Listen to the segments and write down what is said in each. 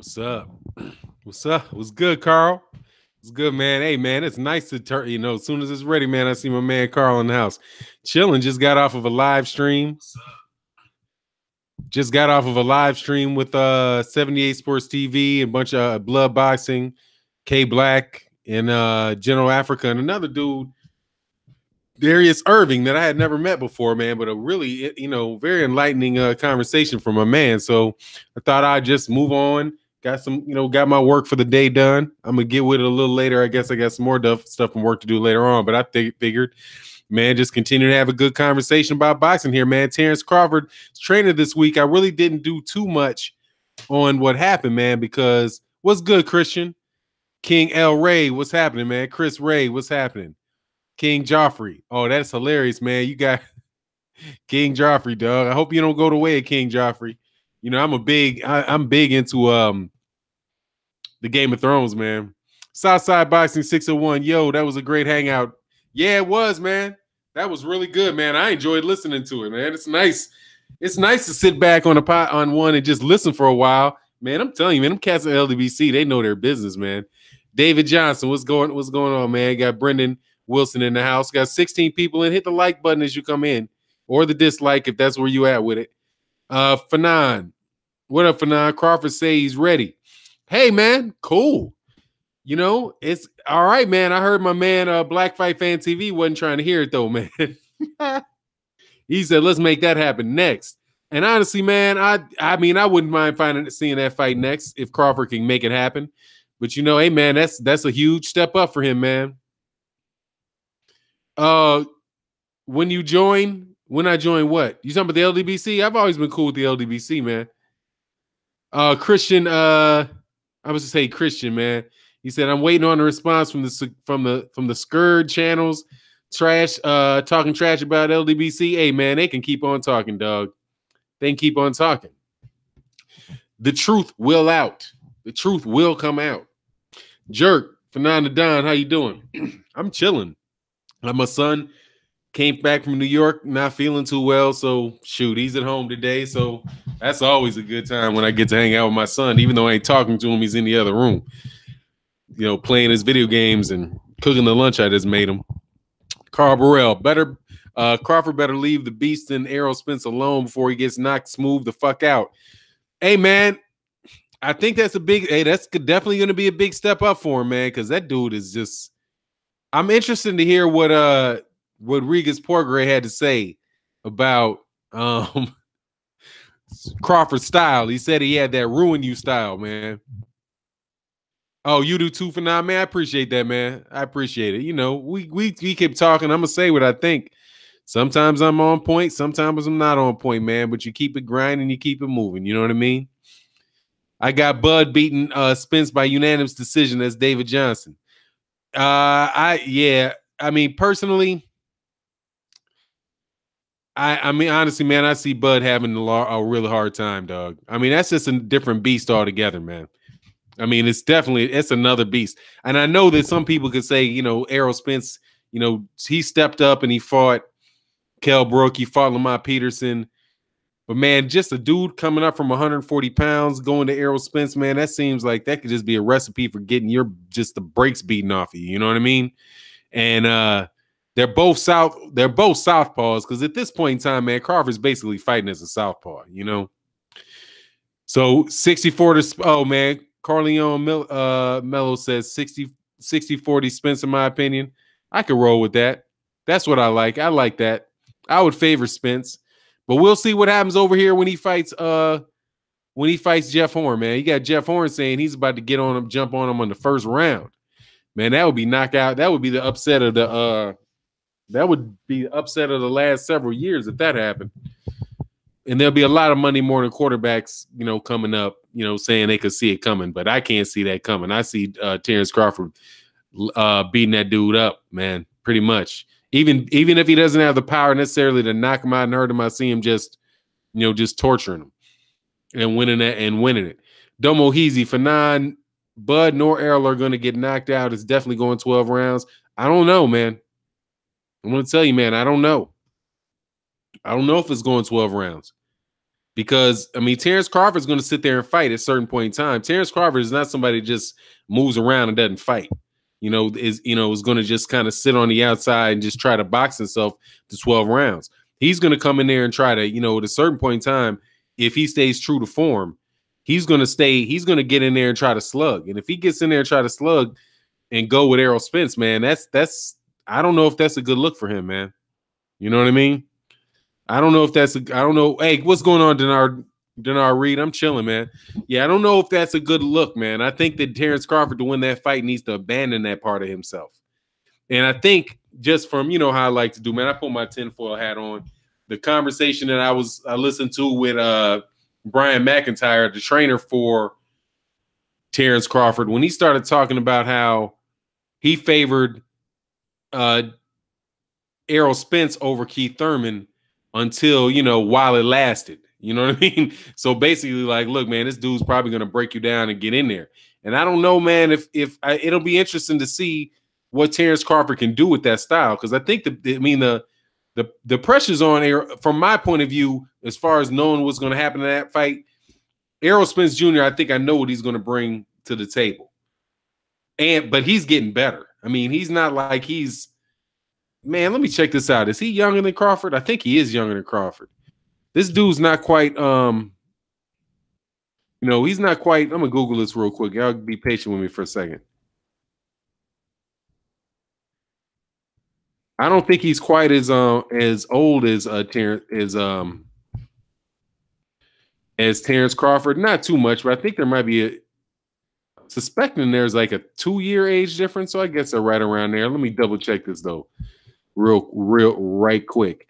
What's up? What's up? What's good, Carl? It's good, man. Hey, man, it's nice to turn. As soon as it's ready, man, I see my man Carl in the house, chilling. Just got off of a live stream. Just got off of a live stream with 78 Sports TV and a bunch of blood boxing, K Black and General Africa and another dude, Darius Irving, that I had never met before, man. But a really, very enlightening conversation from a man. So I thought I'd just move on. Got my work for the day done. I'm gonna get with it a little later. I guess I got some more stuff and work to do later on. But I figured, man, just continue to have a good conversation about boxing here, man. Terence Crawford is training this week. I really didn't do too much on what happened, man, because what's good, Christian? King L. Ray, what's happening, man? Chris Ray, what's happening? King Joffrey. Oh, that's hilarious, man. You got King Joffrey, dog. I hope you don't go the way of King Joffrey. I'm big into the Game of Thrones, man. Southside Boxing 601. Yo, that was a great hangout. Yeah, it was, man. That was really good, man. I enjoyed listening to it, man. It's nice. It's nice to sit back on one and just listen for a while. Man, I'm telling you, man, them cats at LDBC, they know their business, man. David Johnson, what's going on, man? Got Brendan Wilson in the house. Got 16 people in. Hit the like button as you come in, or the dislike if that's where you at with it. Fanon. What up, Fanon? Crawford say he's ready. Hey, man, cool. It's all right, man. I heard my man, Black Fight Fan TV, wasn't trying to hear it, though, man. He said, let's make that happen next. And honestly, man, I mean, I wouldn't mind seeing that fight next if Crawford can make it happen. But, hey, man, that's a huge step up for him, man. When I join what? You talking about the LDBC? I've always been cool with the LDBC, man. Christian, I was to say Christian, man. He said, I'm waiting on a response from the Scourge channels, talking trash about LDBC. Hey, man, they can keep on talking, dog. They can keep on talking. The truth will out. The truth will come out. Jerk, Fernando Don, how you doing? I'm chilling. My son came back from New York, not feeling too well, so shoot, he's at home today. So that's always a good time when I get to hang out with my son, even though I ain't talking to him. He's in the other room, playing his video games and cooking the lunch I just made him. Carl Burrell, Crawford better leave the beast and Errol Spence alone before he gets knocked smooth the fuck out. Hey, man, I think that's definitely going to be a big step up for him, man, because that dude is just. I'm interested to hear what Regis Porgray had to say about Crawford's style. He said he had that ruin you style, man. Oh, you do too, for now, man. I appreciate that, man. I appreciate it. We keep talking. I'm gonna say what I think. Sometimes I'm on point, sometimes I'm not on point, man. But you keep it grinding, you keep it moving. You know what I mean? I got Bud beating Spence by unanimous decision. That's David Johnson. I mean, personally, I mean, honestly, man, I see Bud having a really hard time, dog. I mean, that's just a different beast altogether, man. I mean, it's another beast. And I know that some people could say, Errol Spence, he stepped up and he fought Kell Brook, he fought Lamont Peterson. But, man, just a dude coming up from 140 pounds going to Errol Spence, man, that seems like that could just be a recipe for getting the brakes beaten off of you. You know what I mean? And they're both southpaws, because at this point in time, man, Crawford's basically fighting as a southpaw, So 64 to oh, man, Carleon Mello says 60-40 Spence, in my opinion. I could roll with that. That's what I like. I like that. I would favor Spence. But we'll see what happens over here when he fights Jeff Horn, man. You got Jeff Horn saying he's about to jump on him on the first round. Man, that would be knockout. That would be the upset of the last several years if that happened. And there'll be a lot of Monday morning quarterbacks, coming up, saying they could see it coming, but I can't see that coming. I see Terence Crawford beating that dude up, man, pretty much. Even if he doesn't have the power necessarily to knock him out and hurt him, I see him just torturing him and winning it. Domo Heezy, Fanon, Bud nor Errol are going to get knocked out. It's definitely going 12 rounds. I don't know, man. I'm going to tell you, man, I don't know. I don't know if it's going 12 rounds. Because I mean, Terence Crawford's going to sit there and fight at a certain point in time. Terence Crawford is not somebody that just moves around and doesn't fight. Is going to just kind of sit on the outside and just try to box himself to 12 rounds. He's going to come in there and try to, at a certain point in time, if he stays true to form, he's going to get in there and try to slug. And if he gets in there and try to slug and go with Errol Spence, man, that's I don't know if that's a good look for him, man. You know what I mean? I don't know. Hey, what's going on, Denard Reed? I'm chilling, man. Yeah, I don't know if that's a good look, man. I think that Terence Crawford, to win that fight, needs to abandon that part of himself. And I think just from, how I like to do, man, I put my tinfoil hat on. The conversation that I listened to with Brian McIntyre, the trainer for Terence Crawford, when he started talking about how he favored Errol Spence over Keith Thurman until, while it lasted. You know what I mean? So basically, like, look, man, this dude's probably going to break you down and get in there. And I don't know, man, if it'll be interesting to see what Terence Crawford can do with that style. Because I think the pressure's on Errol, from my point of view, as far as knowing what's going to happen in that fight. Errol Spence Jr., I think I know what he's going to bring to the table. But he's getting better. I mean, he's not like man, let me check this out. Is he younger than Crawford? I think he is younger than Crawford. This dude's not quite, he's not quite. I'm going to Google this real quick. Y'all be patient with me for a second. I don't think he's quite as old as Terence Crawford. Not too much, but I think there might be suspecting there's like a 2-year age difference. So I guess they're right around there. Let me double check this though. Real right quick.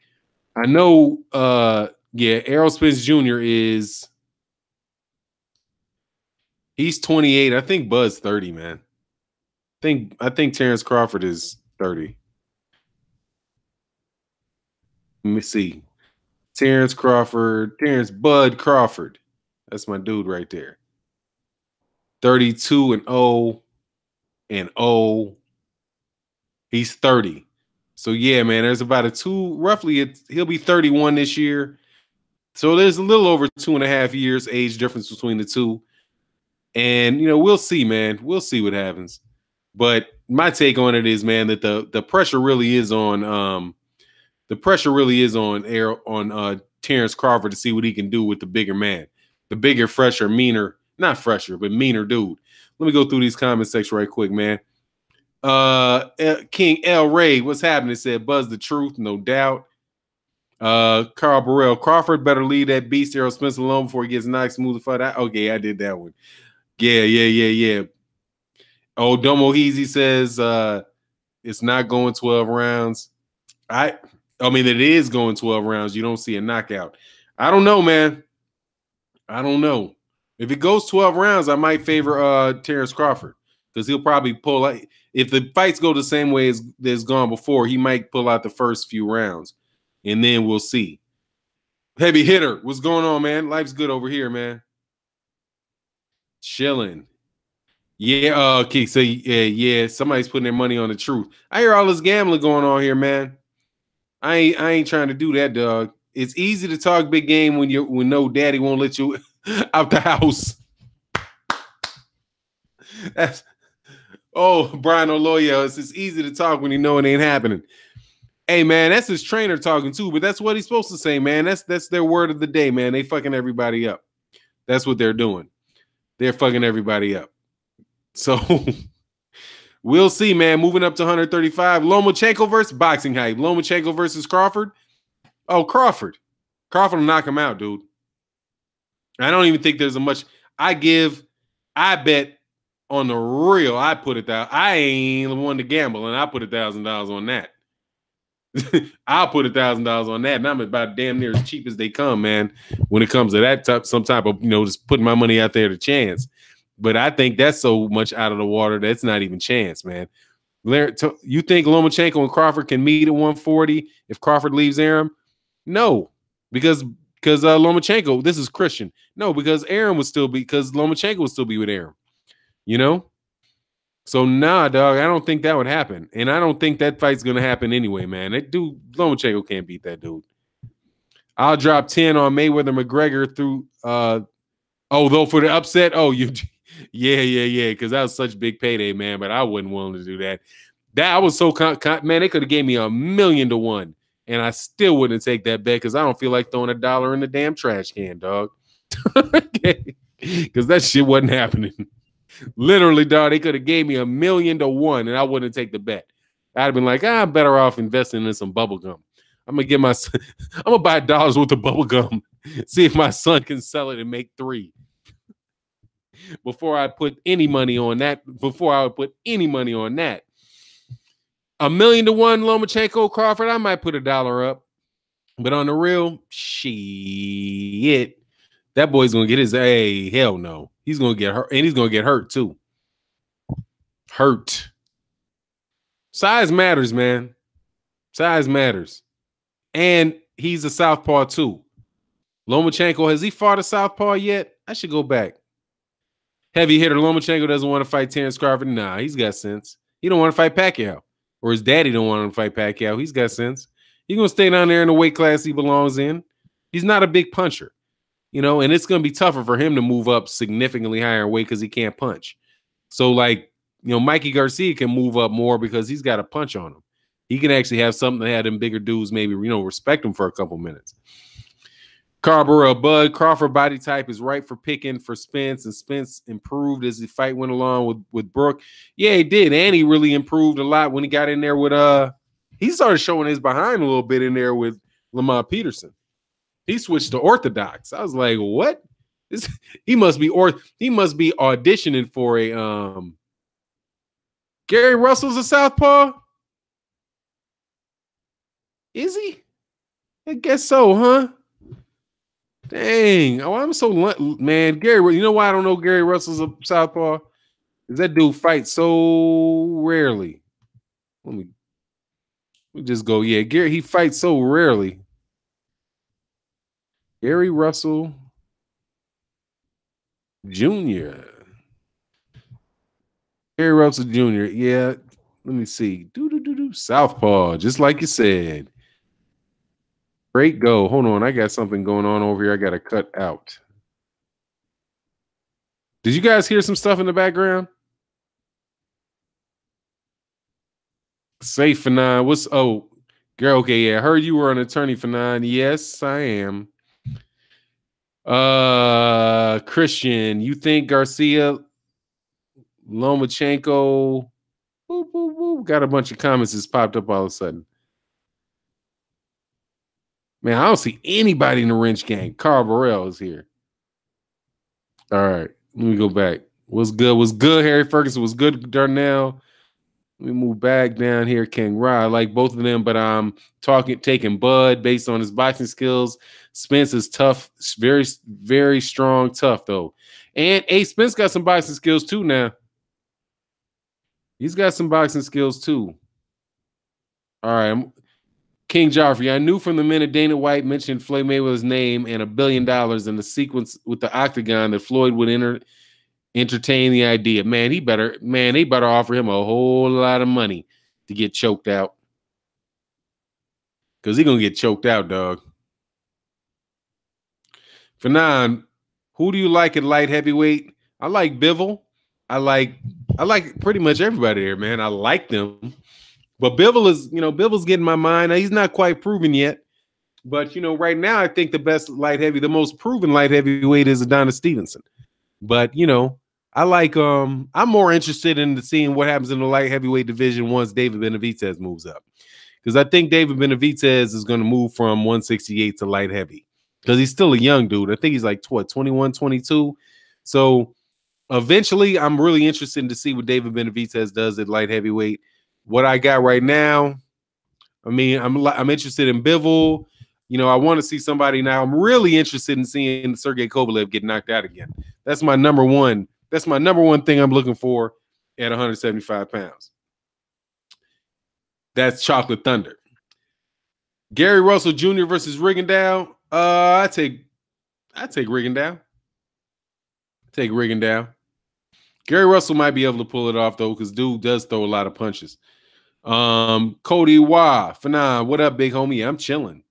I know Errol Spence Jr. he's 28. I think Bud's 30, man. I think Terence Crawford is 30. Let me see. Terence Bud Crawford. That's my dude right there. 32 and 0. He's 30. So yeah, man, there's about he'll be 31 this year. So there's a little over 2.5 years age difference between the two. And we'll see, man. We'll see what happens. But my take on it is, man, that the pressure really is on Terence Crawford to see what he can do with the bigger man. The bigger, fresher, meaner, not fresher, but meaner dude. Let me go through these comment section right quick, man. King L. Ray, what's happening? Said Buzz the truth, no doubt. Carl Burrell, Crawford better leave that beast Errol Spence alone before he gets knocked smooth the fight out. Okay, I did that one. Yeah. Oh, Domo Heezy says it's not going 12 rounds. I mean, it is going 12 rounds. You don't see a knockout. I don't know, man. I don't know. If it goes 12 rounds, I might favor Terence Crawford because he'll probably pull out. If the fights go the same way as there's gone before, he might pull out the first few rounds, and then we'll see. Heavy hitter, what's going on, man? Life's good over here, man. Chilling. Yeah, okay, so yeah, somebody's putting their money on the truth. I hear all this gambling going on here, man. I ain't trying to do that, dog. It's easy to talk big game when no daddy won't let you out the house. Brian Oloya, it's easy to talk when you know it ain't happening. Hey, man, that's his trainer talking too, but that's what he's supposed to say, man. That's their word of the day, man. They fucking everybody up. That's what they're doing. They're fucking everybody up. So we'll see, man. Moving up to 135. Lomachenko versus boxing hype. Lomachenko versus Crawford. Oh, Crawford. Crawford will knock him out, dude. I don't even think there's a much. I bet on the real, I put it down. I ain't one to gamble, and I put $1,000 on that. I'll put $1,000 on that, and I'm about damn near as cheap as they come, man. When it comes to that some type of just putting my money out there to chance. But I think that's so much out of the water that's not even chance, man. You think Lomachenko and Crawford can meet at 140 if Crawford leaves Aaron? No, because Lomachenko. This is Christian. No, because Lomachenko would still be with Aaron. So nah, dog. I don't think that would happen, and I don't think that fight's gonna happen anyway, man. That dude Lomachenko can't beat that dude. I'll drop 10 on Mayweather McGregor through though for the upset. Oh, yeah, because that was such a big payday, man. But I wasn't willing to do that. That I was so man, they could have gave me $1,000,000 to 1, and I still wouldn't take that bet because I don't feel like throwing $1 in the damn trash can, dog. Because that shit wasn't happening. Literally, dog, they could have gave me $1,000,000 to 1, and I wouldn't take the bet. I'd have been like, I'm better off investing in some bubble gum. I'm gonna buy dollars worth of bubble gum, see if my son can sell it and make 3 before I put any money on that. Before I would put any money on that. $1,000,000 to 1 Lomachenko Crawford, I might put $1 up, but on the real, shit, that boy's gonna get his hell no. He's gonna get hurt, and he's gonna get hurt too. Hurt. Size matters, man. Size matters. And he's a southpaw too. Lomachenko, has he fought a southpaw yet? I should go back. Heavy hitter Lomachenko doesn't want to fight Terence Crawford. Nah, he's got sense. He don't want to fight Pacquiao. Or his daddy don't want him to fight Pacquiao. He's got sense. He's going to stay down there in the weight class he belongs in. He's not a big puncher, and it's going to be tougher for him to move up significantly higher in weight because he can't punch. So, like, Mikey Garcia can move up more because he's got a punch on him. He can actually have something that had them bigger dudes maybe, respect him for a couple minutes. Carl Bud, Crawford body type is right for picking for Spence, and Spence improved as the fight went along with Brooke. Yeah, he did, and he really improved a lot when he got in there with he started showing his behind a little bit in there with Lamont Peterson. He switched to orthodox. I was like, what? He must be auditioning for a Gary Russell's a southpaw? Is he? I guess so, huh? Dang. Oh, I'm so man. Gary, you know why I don't know Gary Russell's a southpaw? Because that dude fights so rarely. Let me just go. Yeah, Gary, he fights so rarely. Gary Russell Jr. Gary Russell Jr. Yeah. Let me see. Southpaw, just like you said. Great go. Hold on. I got something going on over here. I got to cut out. Did you guys hear some stuff in the background? Say Fanon. Girl, okay, yeah. I heard you were an attorney, Fanon. Yes, I am. Christian, you think Garcia, Lomachenko, got a bunch of comments that's popped up all of a sudden. Man, I don't see anybody in the wrench gang. Carl Burrell is here. All right, let me go back. What's good, Harry Ferguson? Was good, Darnell? Let me move back down here. King Ra, I like both of them, but I'm taking Bud based on his boxing skills. Spence is tough, very, very strong, tough though. And Spence got some boxing skills too now. He's got some boxing skills too. All right, King Joffrey, I knew from the minute Dana White mentioned Floyd Mayweather's name and $1 billion in the sequence with the octagon that Floyd would entertain the idea. Man, they better offer him a whole lot of money to get choked out. Because he's going to get choked out, dog. Fanon, who do you like at light heavyweight? I like Bivol. I like pretty much everybody there, man. I like them. But Bivol's getting my mind. He's not quite proven yet. But, right now, I think the most proven light heavyweight is Adonis Stevenson. But, I like, I'm more interested in seeing what happens in the light heavyweight division once David Benavidez moves up. Because I think David Benavidez is going to move from 168 to light heavy. Because he's still a young dude. I think he's like, 21, 22. So, eventually, I'm really interested to see what David Benavidez does at light heavyweight. What I got right now, I'm interested in Bivol. I want to see somebody now. I'm really interested in seeing Sergey Kovalev get knocked out again. That's my number one. That's my number one thing I'm looking for at 175 pounds. That's Chocolate Thunder. Gary Russell Jr. versus Rigondeaux. I take Rigondeaux. Take Rigondeaux. Gary Russell might be able to pull it off though, because dude does throw a lot of punches. Cody Wah, Fanon, what up, big homie? I'm chilling.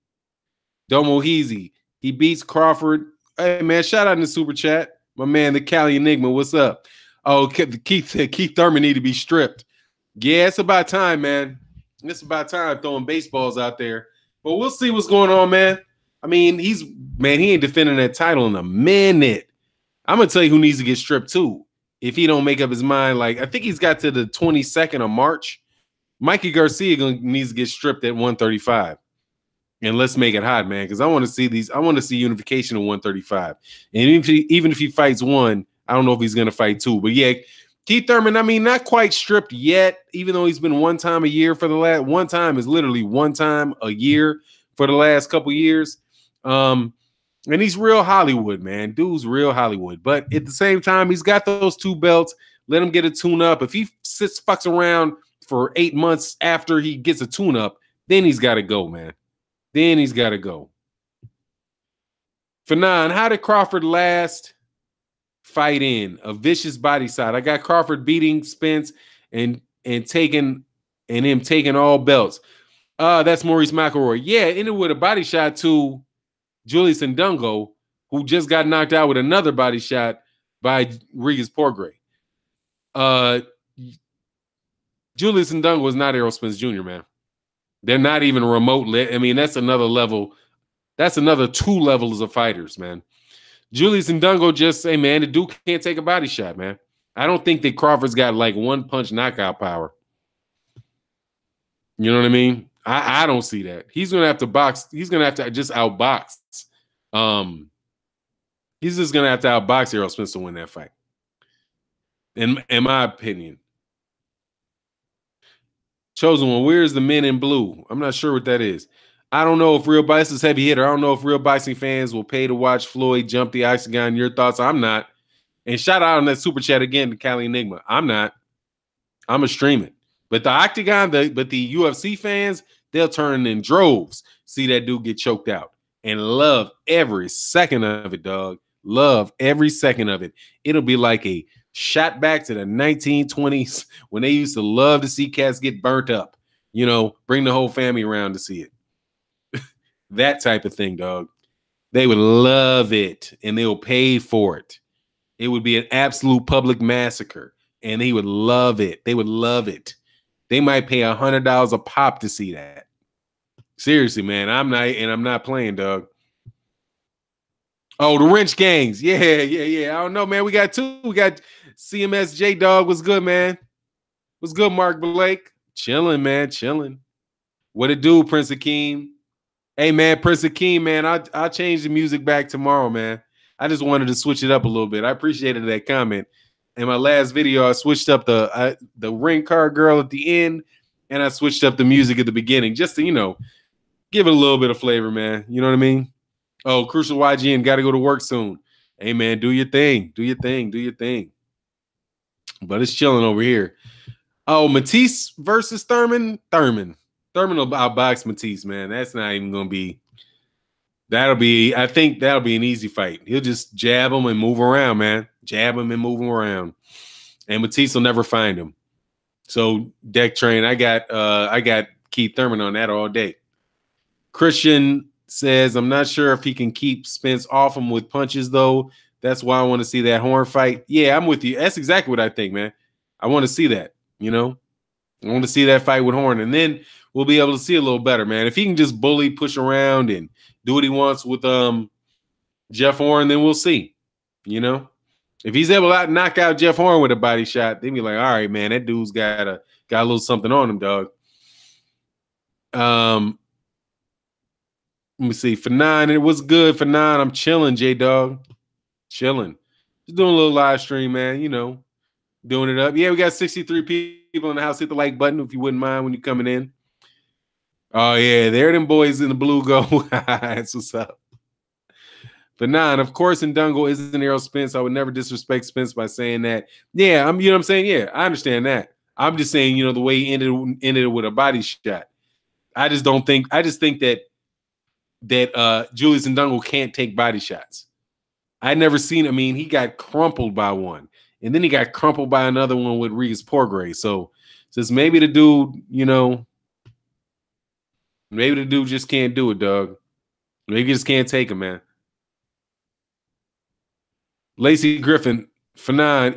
Domo Heezy. He beats Crawford. Hey, man, shout out in the super chat. My man, the Cali Enigma. What's up? Oh, Keith Thurman need to be stripped. Yeah, it's about time, man. It's about time throwing baseballs out there. But we'll see what's going on, man. I mean, he ain't defending that title in a minute. I'm gonna tell you who needs to get stripped too. If he don't make up his mind, like I think he's got to the 22nd of March. Mikey Garcia needs to get stripped at 135. And let's make it hot, man, because I want to see these. I want to see unification of 135. And even if he fights one, I don't know if he's going to fight two. But yeah, Keith Thurman, I mean, not quite stripped yet, even though he's been one time a year for the last. One time is literally one time a year for the last couple years. And he's real Hollywood, man. Dude's real Hollywood. But at the same time, he's got those two belts. Let him get a tune-up. If he fucks around for 8 months after he gets a tune-up, then he's got to go, man. Then he's got to go. Fanon, how did Crawford last fight in? A vicious body side. I got Crawford beating Spence and taking him taking all belts. That's Maurice McElroy. Yeah, ended with a body shot to Julius Ndungo, who just got knocked out with another body shot by Regis Porgray. Julius Ndungo is not Errol Spence Jr., man. They're not even remotely. I mean, that's another level. That's another 2 levels of fighters, man. Julius Ndungo just say, man, the dude can't take a body shot, man. I don't think that Crawford's got like one punch knockout power. You know what I mean? I don't see that. He's gonna have to box. He's gonna have to just outbox. He's just gonna have to outbox Errol Spence to win that fight. In my opinion. Chosen one, where's the men in blue? I'm not sure what that is. I don't know if Real Bison's heavy hitter. I don't know if Real Bison fans will pay to watch Floyd jump the octagon. Your thoughts? I'm not. And shout out on that super chat again to Cali Enigma. I'm not. I'm a stream it. But the octagon, but the UFC fans, they'll turn in droves. See that dude get choked out and love every second of it, dog. Love every second of it. It'll be like a shot back to the 1920s when they used to love to see cats get burnt up. You know, bring the whole family around to see it. That type of thing, dog. They would love it, and they'll pay for it. It would be an absolute public massacre, and they would love it. They would love it. They might pay $100 a pop to see that. Seriously, man. I'm not playing, dog. Oh, the wrench gangs. Yeah. I don't know, man. We got 2. We got CMS J Dog. What's good, man? What's good, Mark Blake? Chilling, man. Chilling. What it do, Prince Akeem? Hey, man, Prince Akeem, man. I'll change the music back tomorrow, man. I just wanted to switch it up a little bit. I appreciated that comment. In my last video, I switched up the ring card girl at the end, and I switched up the music at the beginning just to, you know, give it a little bit of flavor, man. You know what I mean? Oh, Crucial YGN, got to go to work soon. Hey, man, do your thing. Do your thing. Do your thing. But it's chilling over here. Oh, Matisse versus Thurman. Thurman will outbox Matisse, man. That's not even going to be. I think that'll be an easy fight. He'll just jab him and move around, man. Jab him and move him around. And Matisse will never find him. So, Deck Train, I got Keith Thurman on that all day. Christian says, I'm not sure if he can keep Spence off him with punches, though. That's why I want to see that Horn fight. Yeah, I'm with you. That's exactly what I think, man. I want to see that, you know. I want to see that fight with Horn, and then we'll be able to see a little better, man. If he can just bully, push around, and do what he wants with Jeff Horn, then we'll see, you know. If he's able to knock out Jeff Horn with a body shot, they'd be like, all right, man, that dude's got a little something on him, dog. Let me see. For 9, it was good. For 9, I'm chilling, J-Dog. Chilling. Just doing a little live stream, man, you know. Doing it up. Yeah, we got 63 people in the house. Hit the like button if you wouldn't mind when you're coming in. Oh, yeah, there them boys in the blue go. That's what's up. For 9, of course, Ndungo isn't Errol Spence. I would never disrespect Spence by saying that. Yeah, you know what I'm saying? Yeah, I understand that. I'm just saying, you know, the way he ended it with a body shot. I just think that Julius Ndungo can't take body shots. I never seen. I mean, he got crumpled by one, and then he got crumpled by another one with Regis Porgray. So just maybe the dude, you know, maybe the dude just can't do it, dog. Maybe you just can't take him, man. Lacey Griffin, Fanon,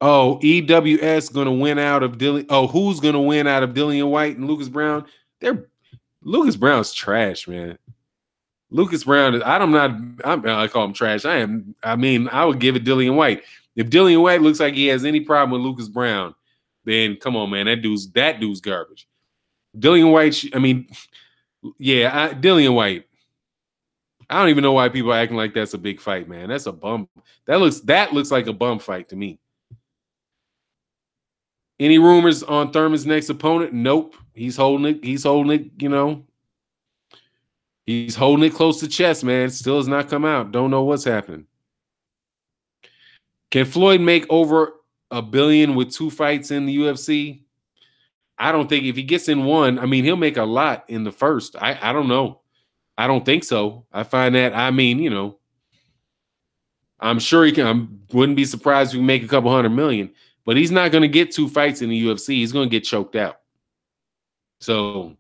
EWS gonna win out of Dillian. Oh, who's gonna win out of Dillian White and Lucas Brown? Lucas Brown's trash, man. Lucas Brown is. I call him trash. I would give it Dillian White. If Dillian White looks like he has any problem with Lucas Brown, then come on, man. That dude's garbage. Dillian White. Dillian White. I don't even know why people are acting like that's a big fight, man. That's a bum. That looks like a bum fight to me. Any rumors on Thurman's next opponent? Nope. He's holding it. He's holding it, He's holding it close to chest, man. Still has not come out. Don't know what's happening. Can Floyd make over $1 billion with 2 fights in the UFC? I don't think if he gets in one, he'll make a lot in the first. I don't know. I don't think so. I find that, I'm sure he can. I wouldn't be surprised if he make a couple $100 million, but he's not going to get 2 fights in the UFC. He's going to get choked out. So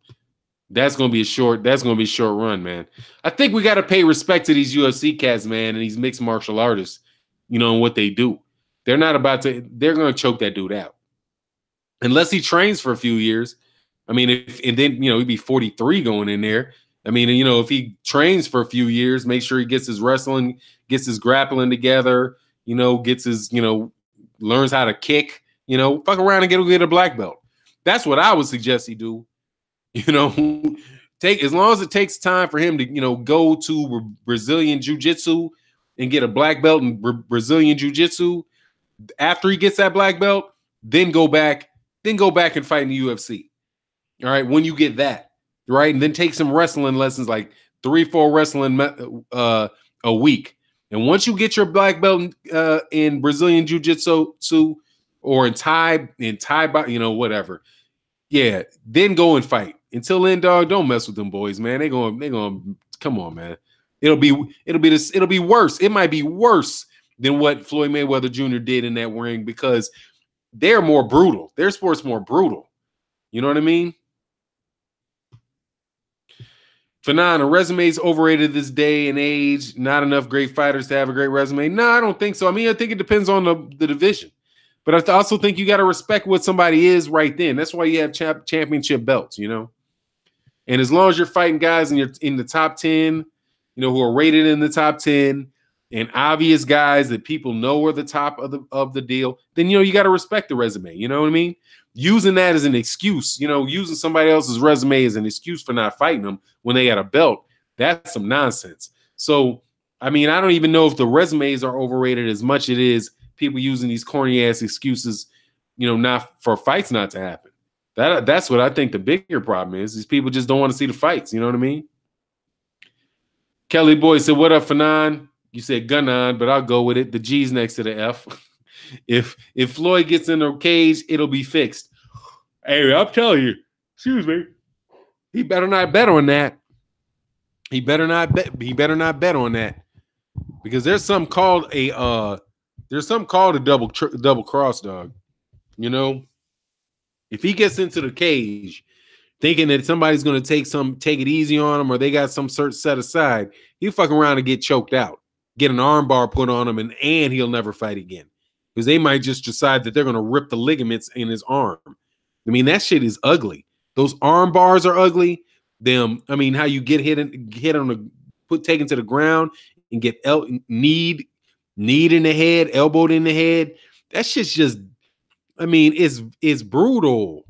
that's going to be a short run, man. I think we got to pay respect to these UFC cats, man, and these mixed martial artists, and what they do. They're going to choke that dude out. Unless he trains for a few years. He'd be 43 going in there. If he trains for a few years, make sure he gets his wrestling, gets his grappling together, gets his, learns how to kick, fuck around and get a black belt. That's what I would suggest he do. Take as long as it takes time for him to, go to Brazilian Jiu-Jitsu and get a black belt in Brazilian Jiu-Jitsu. After he gets that black belt, then go back and fight in the UFC. All right, when you get that, right, and then take some wrestling lessons, like 3-4 wrestling a week. And once you get your black belt in Brazilian Jiu-Jitsu or in Thai, whatever, yeah, then go and fight. Until then, dog, don't mess with them boys, man. They going come on, man. It'll be worse. It might be worse than what Floyd Mayweather Jr. did in that ring because they're more brutal. Their sport's more brutal. You know what I mean? Fanon, a resume is overrated this day and age. Not enough great fighters to have a great resume. No, I don't think so. I think it depends on the division. But I also think you got to respect what somebody is right then. That's why you have championship belts, And as long as you're fighting guys and you're in the top 10, who are rated in the top 10, and obvious guys that people know are the top of the deal, then you got to respect the resume. You know what I mean? Using that as an excuse, using somebody else's resume as an excuse for not fighting them when they got a belt, that's some nonsense. So, I don't even know if the resumes are overrated as much as it is people using these corny ass excuses, not for fights not to happen. That's what I think the bigger problem is people just don't want to see the fights. You know what I mean? Kelly Boy said, "What up, Fanon?" You said gun on, but I'll go with it. The G's next to the F. If Floyd gets in the cage, it'll be fixed. Hey, I'm telling you, excuse me. He better not bet on that. He better not bet on that. Because there's something called a double cross, dog. If he gets into the cage thinking that somebody's going to take it easy on him or they got some sort set aside, he'll fuck around and get choked out, get an arm bar put on him, and he'll never fight again. Because they might just decide that they're going to rip the ligaments in his arm. That shit is ugly. Those arm bars are ugly. How you get hit on taken to the ground and get kneed in the head, elbowed in the head. That shit's just, it's brutal.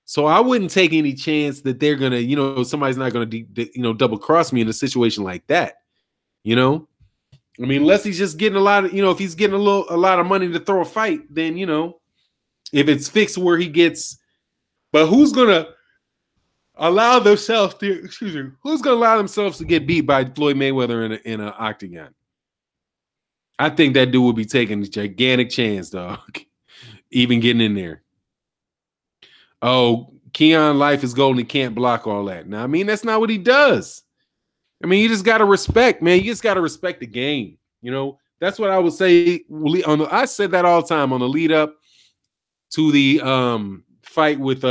So I wouldn't take any chance that they're gonna, somebody's not gonna, double cross me in a situation like that. Unless he's just getting a lot of, if he's getting a lot of money to throw a fight, then if it's fixed where he gets, but who's gonna allow themselves to, who's gonna allow themselves to get beat by Floyd Mayweather in an octagon? I think that dude would be taking a gigantic chance, dog. Even getting in there. Oh, Keon life is golden. He can't block all that. Now, that's not what he does. You just got to respect, man. You just got to respect the game. That's what I would say. I said that all the time on the lead up to the fight with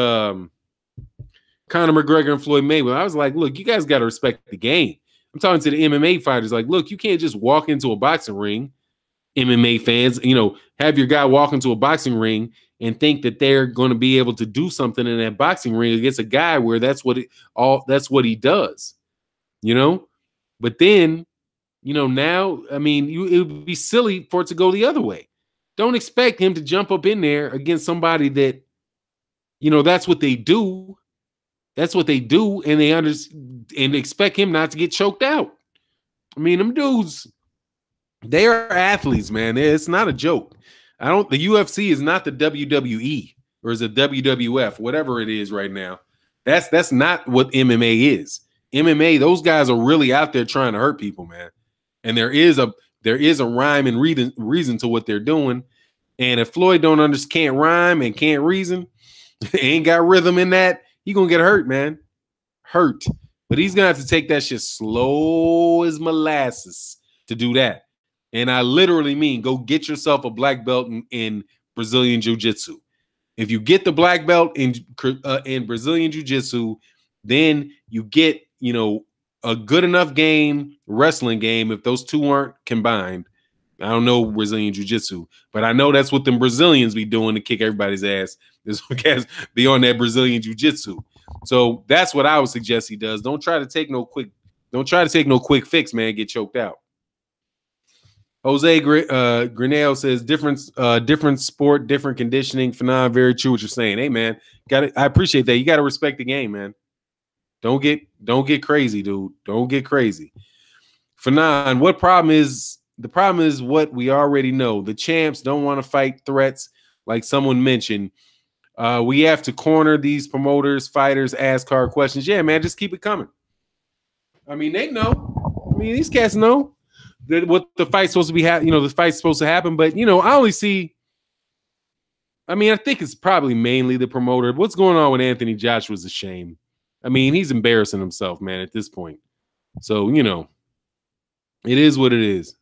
Conor McGregor and Floyd Mayweather. I was like, look, you guys got to respect the game. I'm talking to the MMA fighters, like, look, you can't just walk into a boxing ring, MMA fans, have your guy walk into a boxing ring and think that they're going to be able to do something in that boxing ring against a guy where that's what he does, But then, now, I mean, it would be silly for it to go the other way. Don't expect him to jump up in there against somebody that, that's what they do. That's what they do, and and expect him not to get choked out. I mean, them dudes, they are athletes, man. It's not a joke. The UFC is not the WWE or is it WWF, whatever it is right now. That's not what MMA is. MMA, those guys are really out there trying to hurt people, man. And there is a rhyme and reason to what they're doing. And if Floyd can't rhyme and can't reason, ain't got rhythm in that, he gonna get hurt, man. Hurt. But he's gonna have to take that shit slow as molasses to do that. And I literally mean go get yourself a black belt in Brazilian Jiu-Jitsu. If you get the black belt in Brazilian Jiu-Jitsu, then you get, a good enough wrestling game, if those two aren't combined. I don't know Brazilian Jiu-Jitsu, but I know that's what them Brazilians be doing to kick everybody's ass. This guys be on that Brazilian Jiu-Jitsu. So that's what I would suggest he does. Don't try to take no quick fix, man. Get choked out. Jose Grenell says different sport, different conditioning. Fanon, very true what you're saying. Hey, man, I appreciate that. You got to respect the game, man. Don't get crazy, dude. Don't get crazy. Fanon, the problem is what we already know. The champs don't want to fight threats like someone mentioned. We have to corner these promoters, fighters, ask hard questions. Yeah, man, just keep it coming. I mean, they know. I mean, these cats know that what the fight's supposed to be. The fight's supposed to happen. But I only see. I mean, I think it's probably mainly the promoter. What's going on with Anthony Joshua's a shame. I mean, he's embarrassing himself, man, at this point. So it is what it is.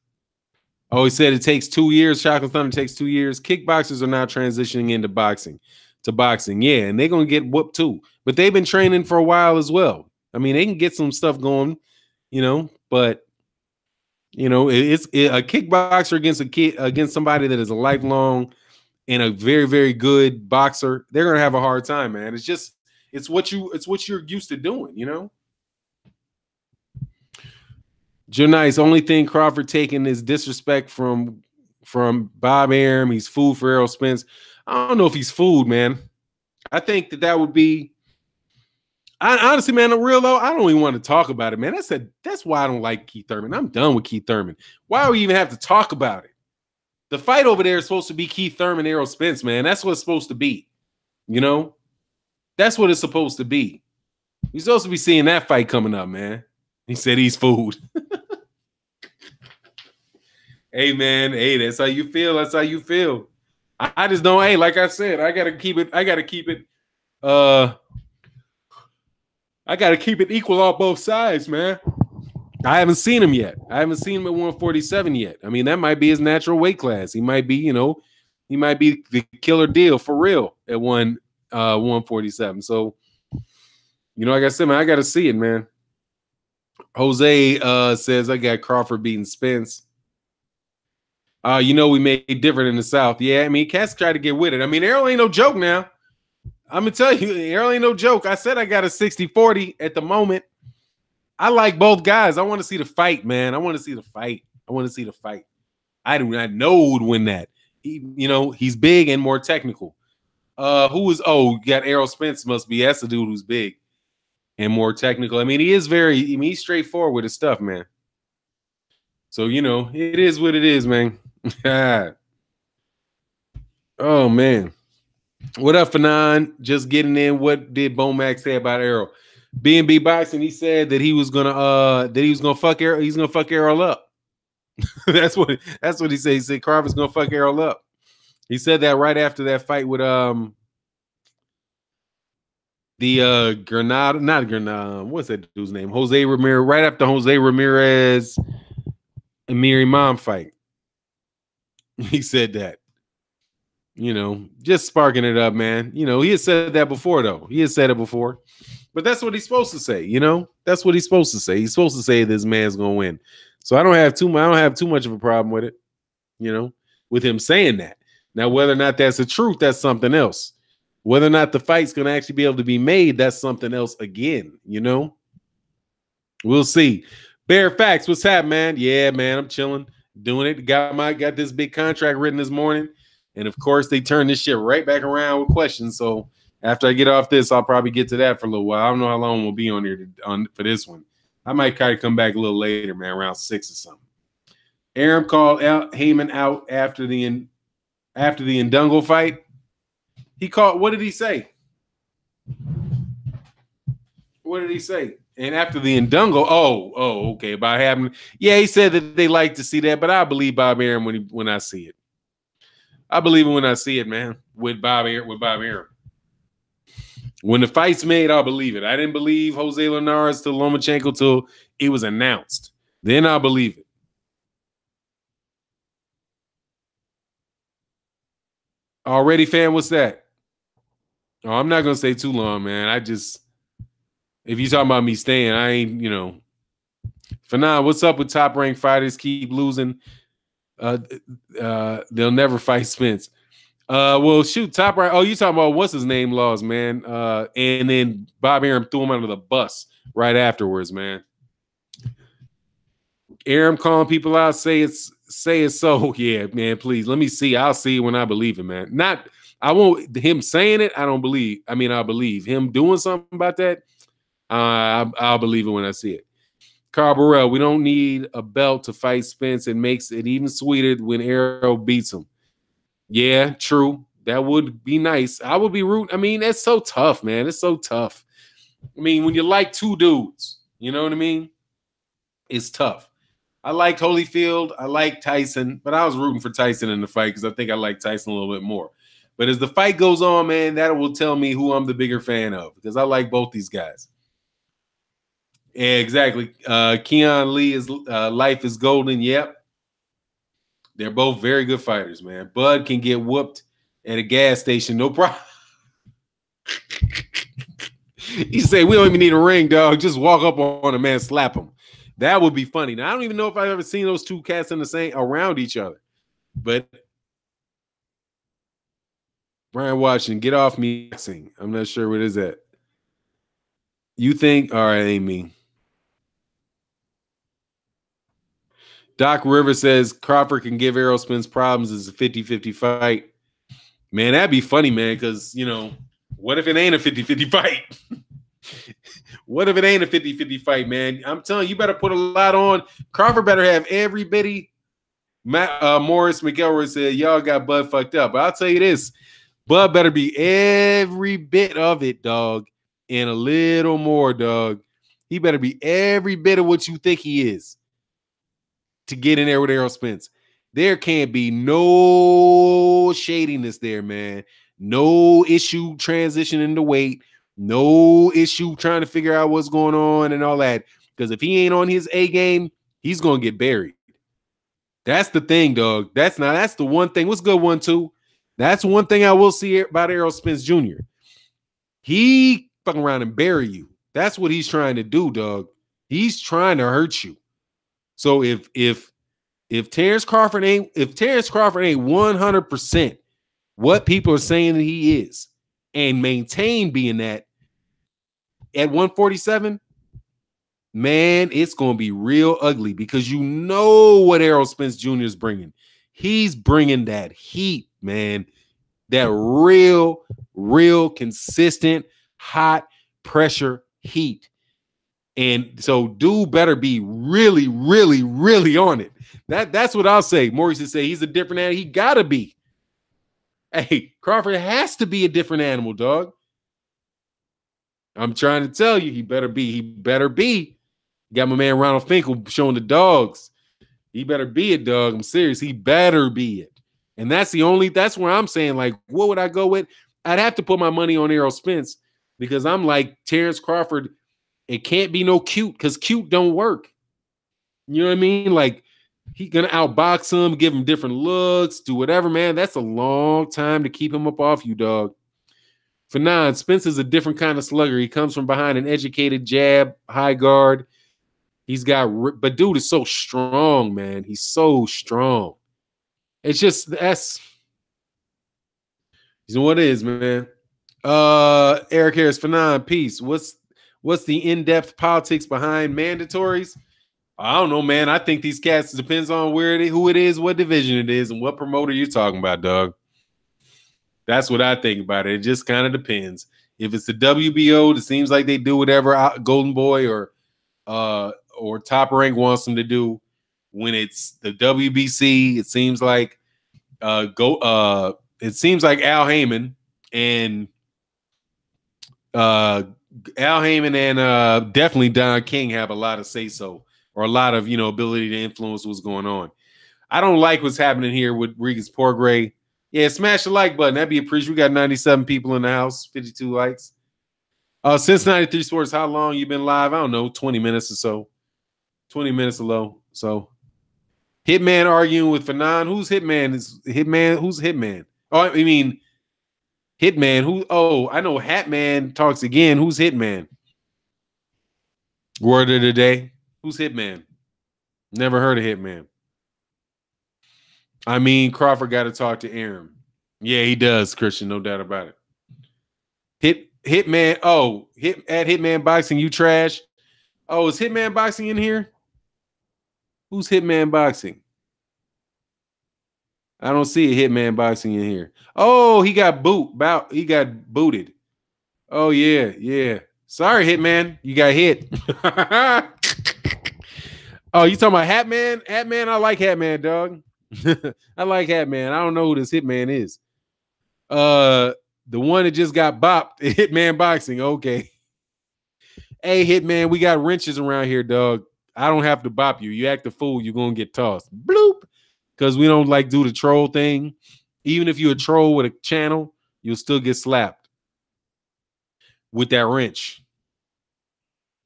Oh, he said it takes 2 years. Chocolate Thunder takes 2 years. Kickboxers are now transitioning into boxing. Yeah, and they're going to get whooped too. But they've been training for a while as well. I mean, they can get some stuff going, but it's a kickboxer against somebody that is a lifelong and a very, very good boxer. They're going to have a hard time, man. It's what you're used to doing, Janice, only thing Crawford taking is disrespect from Bob Arum. He's food for Errol Spence. I don't know if he's food, man. I think that would be. Honestly, man, the real though, I don't even want to talk about it, man. That's why I don't like Keith Thurman. I'm done with Keith Thurman. Why do we even have to talk about it? The fight over there is supposed to be Keith Thurman, Errol Spence, man. That's what it's supposed to be. That's what it's supposed to be. You're supposed to be seeing that fight coming up, man. He said he's food. Hey, man. Hey, that's how you feel. That's how you feel. I just don't. Hey, like I said, I gotta keep it equal on both sides, man. I haven't seen him yet. I haven't seen him at 147 yet. I mean, that might be his natural weight class. He might be, he might be the killer deal for real at 147. So, like I said, man, I gotta see it, man. Jose says I got Crawford beating Spence. We made different in the South. Yeah, I mean, cats try to get with it. I mean, Errol ain't no joke now. I'm going to tell you, Errol ain't no joke. I said I got a 60-40 at the moment. I like both guys. I want to see the fight, man. I want to see the fight. I do not know who would win that. He's big and more technical. You got Errol Spence must be. That's the dude who's big and more technical. I mean, he's straightforward with his stuff, man. So, it is what it is, man. Oh, man. What up, Fanon? Just getting in. What did Bomac say about Errol? B&B Boxing, he said that he was gonna fuck Errol. He's gonna fuck Errol up. that's what he said. He said Crawford's gonna fuck Errol up. He said that right after that fight with Granada, not Granada. What's that dude's name? Jose Ramirez. Right after Jose Ramirez Amir Imam fight. He said that. Just sparking it up, man. He had said that before, though. He had said it before. But that's what he's supposed to say, you know? That's what he's supposed to say. He's supposed to say this man's gonna win. So I don't have too much of a problem with it, you know, with him saying that. Now, whether or not that's the truth, that's something else. Whether or not the fight's gonna actually be able to be made, that's something else again, you know. We'll see. Bare Facts, what's happening, man? Yeah, man, I'm chilling, doing it. Got this big contract written this morning, and of course they turned this shit right back around with questions. So after I get off this, I'll probably get to that for a little while. I don't know how long we'll be on here for this one. I might kind of come back a little later, man, around 6 or something. Aaron called out Heyman out after the Ndungle fight. He called. What did he say? What did he say? And after the Ndungle, okay, about having, yeah, he said that they like to see that, but I believe Bob Aaron when I see it. I believe it when I see it, man. With Bob Aaron. When the fight's made, I'll believe it. I didn't believe Jose Linares to Lomachenko till it was announced. Then I'll believe it. Already, fam, what's that? Oh, I'm not gonna stay too long, man. If you talking about me staying, I ain't, you know. For now, what's up with top ranked fighters keep losing? They'll never fight Spence. Well, shoot, top right. Oh, you talking about what's his name lost, man? And then Bob Arum threw him under the bus right afterwards, man. Arum calling people out, say it's so. Yeah, man, please let me see. I'll see it when I believe it, man. I won't him saying it. I don't believe. I mean, I'll believe him doing something about that. I'll believe it when I see it. Carl Burrell, we don't need a belt to fight Spence. It makes it even sweeter when Errol beats him. Yeah, true. That would be nice. I would be rooting. I mean, that's so tough, man. It's so tough. I mean, when you like two dudes, you know what I mean? It's tough. I liked Holyfield. I like Tyson, but I was rooting for Tyson in the fight because I think I like Tyson a little bit more. But as the fight goes on, man, that will tell me who I'm the bigger fan of because I like both these guys. Yeah, exactly. Keon Lee is Life is Golden. Yep. They're both very good fighters, man. Bud can get whooped at a gas station, no problem. He say, we don't even need a ring, dog. Just walk up on a man, slap him. That would be funny. Now, I don't even know if I've ever seen those two cats in the same around each other. But Brian Washington, get off me. I'm not sure what is that. You think, all right, ain't me. Doc Rivers says Crawford can give Errol Spence problems as a 50-50 fight. Man, that'd be funny, man, because, you know, what if it ain't a 50-50 fight? What if it ain't a 50-50 fight, man? I'm telling you, you better put a lot on. Crawford better have every bitty. Morris McElroy said, y'all got Bud fucked up. But I'll tell you this, Bud better be every bit of it, dog, and a little more, dog. He better be every bit of what you think he is to get in there with Errol Spence. There can't be no shadiness there, man. No issue transitioning to weight. No issue trying to figure out what's going on and all that. Because if he ain't on his A game, he's going to get buried. That's the thing, dog. That's the one thing. What's good, 1-2? That's one thing I will see about Errol Spence Jr. He fucking around and bury you. That's what he's trying to do, dog. He's trying to hurt you. So if Terence Crawford ain't 100% what people are saying that he is and maintain being that at 147, man, it's going to be real ugly because you know what Errol Spence Jr. is bringing. He's bringing that heat, man. That real consistent hot pressure heat. And so dude better be really, really, really on it. That's what I'll say. Maurice would say he's a different animal. He gotta be. Hey, Crawford has to be a different animal, dog. I'm trying to tell you, he better be. He better be. Got my man Ronald Finkel showing the dogs. He better be it, dog. I'm serious. He better be it. And that's where I'm saying, like, what would I go with? I'd have to put my money on Errol Spence because I'm like Terence Crawford. It can't be no cute because cute don't work. You know what I mean? Like, he gonna outbox him, give him different looks, do whatever, man. That's a long time to keep him up off you, dog. Fanon, Spence is a different kind of slugger. He comes from behind an educated jab, high guard. He's got, but dude is so strong, man. He's so strong. It's just, that's, you know what it is, man. Eric Harris, Fanon, peace. What's the in-depth politics behind mandatories? I don't know, man. I think these cats depends on who it is, what division it is, and what promoter you're talking about, dog. That's what I think about it. It just kind of depends. If it's the WBO, it seems like they do whatever Golden Boy or Top Rank wants them to do. When it's the WBC, it seems like it seems like Al Heyman and definitely Don King have a lot of say-so or a lot of ability to influence what's going on. I don't like what's happening here with Regis Porgray. Yeah, smash the like button. That'd be appreciated. We got 97 people in the house, 52 likes. Since 93 Sports, how long you been live? I don't know, 20 minutes or so. 20 minutes or low. So Hitman arguing with Fanon. Who's Hitman? Who's Hitman? Oh, I mean Hitman. Who? Oh, I know Hatman talks again. Who's Hitman? Word of the day. Who's Hitman? Never heard of Hitman. I mean, Crawford got to talk to Aaron. Yeah, he does, Christian. No doubt about it. Hitman. Oh, at Hitman Boxing, you trash. Oh, is Hitman Boxing in here? Who's Hitman Boxing? I don't see a Hitman Boxing in here. Oh, he got booted. Oh, yeah. Sorry, Hitman. You got hit. Oh, you talking about Hatman? Hatman, I like Hatman, dog. I like Hatman. I don't know who this Hitman is. The one that just got bopped, Hitman Boxing. Okay. Hey, Hitman, we got wrenches around here, dog. I don't have to bop you. You act a fool, you're going to get tossed. Bloop. Because we don't do the troll thing. Even if you're a troll with a channel, you'll still get slapped with that wrench.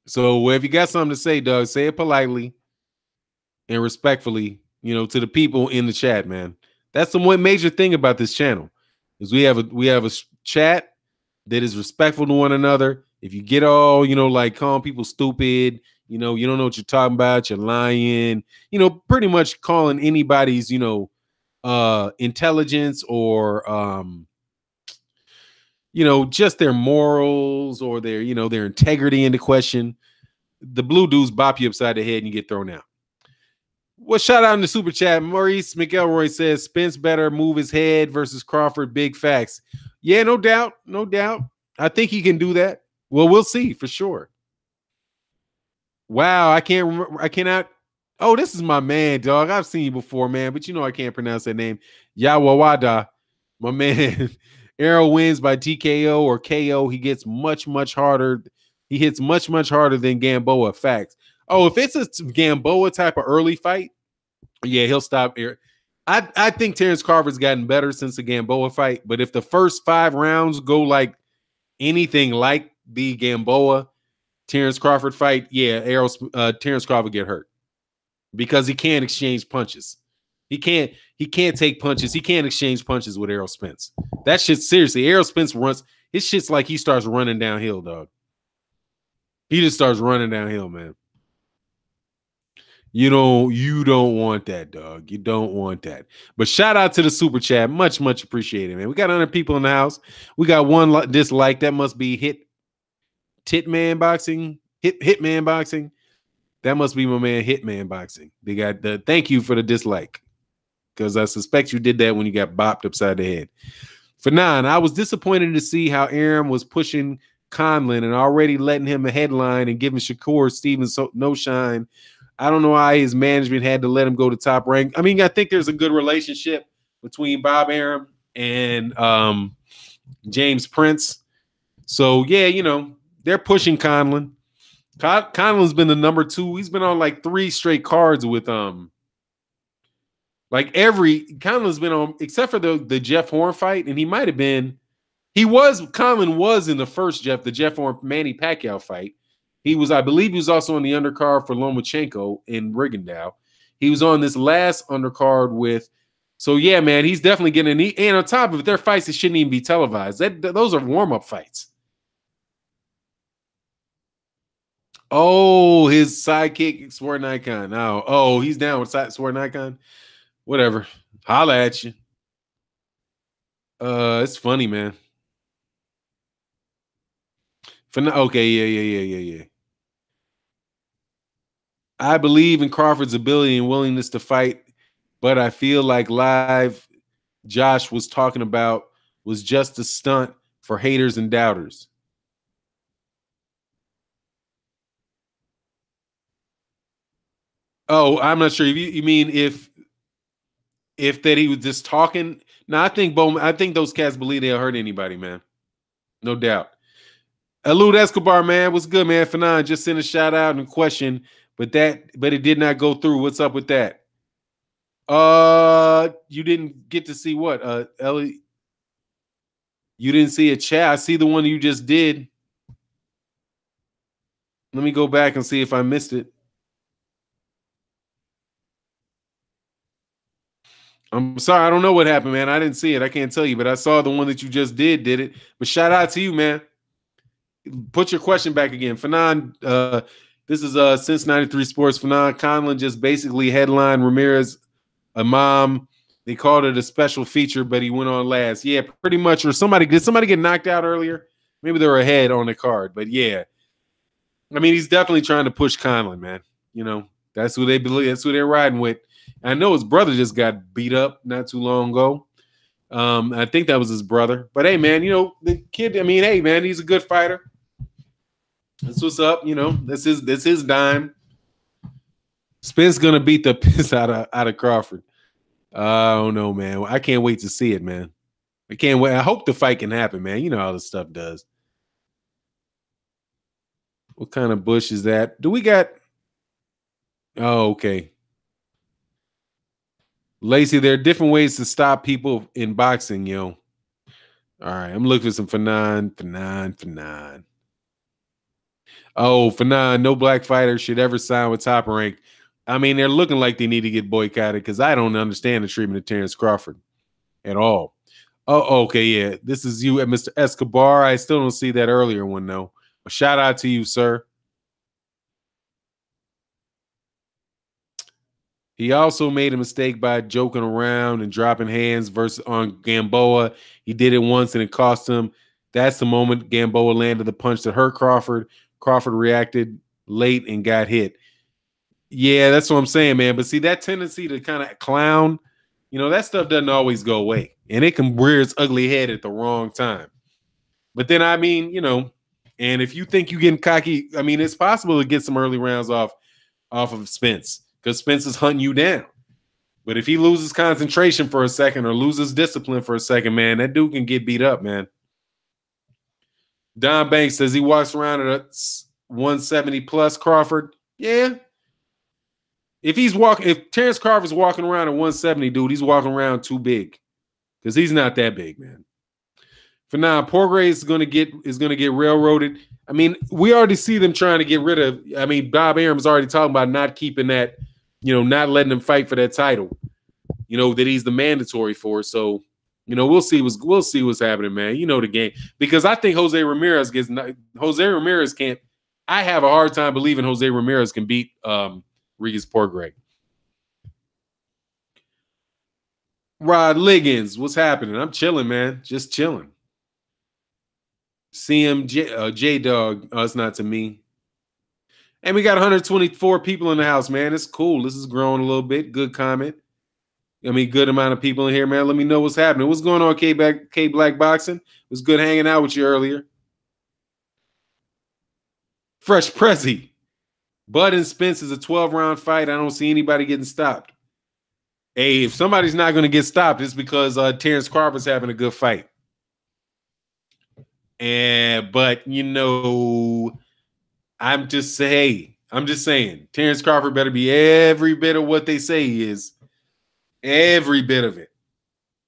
So if you got something to say, Doug, say it politely and respectfully, to the people in the chat, man. That's the one major thing about this channel is we have a chat that is respectful to one another. If you get all, calling people stupid, you don't know what you're talking about, you're lying, pretty much calling anybody's, intelligence or, just their morals or their integrity into question. The blue dudes bop you upside the head and you get thrown out. Well, shout out in the super chat. Maurice McElroy says Spence better move his head versus Crawford. Big facts. Yeah, no doubt. No doubt. I think he can do that. Well, we'll see for sure. Wow, I cannot. Oh, this is my man, dog. I've seen you before, man, but I can't pronounce that name. Yawawada, my man. Errol wins by TKO or KO. He gets much harder. He hits much harder than Gamboa. Facts. Oh, if it's a Gamboa type of early fight, yeah, he'll stop here. I think Terence Crawford's gotten better since the Gamboa fight, but if the first 5 rounds go like anything like the Gamboa Terence Crawford fight, yeah, Terence Crawford get hurt because he can't exchange punches. He can't take punches. He can't exchange punches with Errol Spence. That shit, seriously, Errol Spence runs. His shit's like he starts running downhill, dog. He just starts running downhill, man. You don't want that, dog. You don't want that. But shout out to the super chat. Much appreciated, man. We got 100 people in the house. We got 1 dislike. That must be Hitman Boxing. Hitman Boxing. That must be my man Hitman Boxing. They got the thank you for the dislike. Because I suspect you did that when you got bopped upside the head. For 9, I was disappointed to see how Aaron was pushing Conlon and already letting him a headline and giving Shakur Stevens no shine. I don't know why his management had to let him go to Top Rank. I mean, I think there's a good relationship between Bob Arum and James Prince. So, yeah, they're pushing Conlon. Conlon's been the number 2. He's been on like 3 straight cards with Conlon's been on, except for the Jeff Horn fight, and he might have been. Conlon was in the first the Jeff Horn Manny Pacquiao fight. I believe he was also on the undercard for Lomachenko in Rigondeaux. He was on this last undercard with So yeah, man, he's definitely getting an and on top of it, their fights that shouldn't even be televised. Those are warm-up fights. Oh, his sidekick, Sword Icon. Oh, he's down with Sword Icon. Whatever. Holla at you. It's funny, man. Okay, yeah. I believe in Crawford's ability and willingness to fight, but I feel like live Josh was talking about was just a stunt for haters and doubters. Oh, I'm not sure. You mean if that he was just talking? No, I think those cats believe they'll hurt anybody, man. No doubt. Elud Escobar, man, what's good, man? Fanon just sent a shout out and question, but it did not go through. What's up with that? You didn't get to see what? Ellie, you didn't see a chat. I see the one you just did. Let me go back and see if I missed it. I'm sorry, I don't know what happened, man. I didn't see it. I can't tell you, but I saw the one that you just did it. But shout out to you, man. Put your question back again. Fanon, this is since 93 Sports. Fanon Conlon just basically headlined Ramirez, a mom. They called it a special feature, but he went on last. Yeah, pretty much. Or did somebody get knocked out earlier? Maybe they were ahead on the card, but yeah. I mean, he's definitely trying to push Conlon, man. You know, that's who they believe. That's who they're riding with. I know his brother just got beat up not too long ago. I think that was his brother. But hey, man, you know, the kid, I mean, hey, man, he's a good fighter. That's what's up. You know, that's his dime. Spence gonna beat the piss out of Crawford. I don't know, man. I can't wait to see it, man. I can't wait. I hope the fight can happen, man. You know how this stuff does. What kind of bush is that? Do we got? Oh, okay. Lacey, there are different ways to stop people in boxing, yo. All right, I'm looking for some Fanon. Oh, Fanon, no black fighter should ever sign with Top Rank. I mean, they're looking like they need to get boycotted because I don't understand the treatment of Terence Crawford at all. Oh, okay, yeah. This is you, Mr. Escobar. I still don't see that earlier one, though. A shout out to you, sir. He also made a mistake by joking around and dropping hands versus on Gamboa. He did it once and it cost him. That's the moment Gamboa landed the punch that hurt Crawford. Crawford reacted late and got hit. Yeah, that's what I'm saying, man. But see, that tendency to kind of clown, you know, that stuff doesn't always go away. And it can rear its ugly head at the wrong time. But then, I mean, you know, and if you think you're getting cocky, I mean, it's possible to get some early rounds off of Spence because Spence is hunting you down. But if he loses concentration for a second or loses discipline for a second, man, that dude can get beat up, man. Don Banks says he walks around at a 170 plus Crawford. Yeah. If Terence Crawford's walking around at 170, dude, he's walking around too big. Because he's not that big, man. For now, Porgray is gonna get railroaded. I mean, we already see them trying to get rid of. I mean, Bob Arum's already talking about not keeping that, you know, not letting him fight for that title. You know that he's the mandatory for. So, you know, we'll see what's happening, man. You know the game because I think Jose Ramirez can't. I have a hard time believing Jose Ramirez can beat Regis Porgray. Rod Liggins, what's happening? I'm chilling, man. Just chilling. CMJ J Dog. Oh, it's not to me. And we got 124 people in the house, man. It's cool. This is growing a little bit. Good comment. I mean, good amount of people in here, man. Let me know what's happening. What's going on, K Black Boxing? It was good hanging out with you earlier. Fresh Prezi. Bud and Spence is a 12-round fight. I don't see anybody getting stopped. Hey, if somebody's not going to get stopped, it's because Terence Crawford's having a good fight. But you know, I'm just saying, Terence Crawford better be every bit of what they say he is. Every bit of it.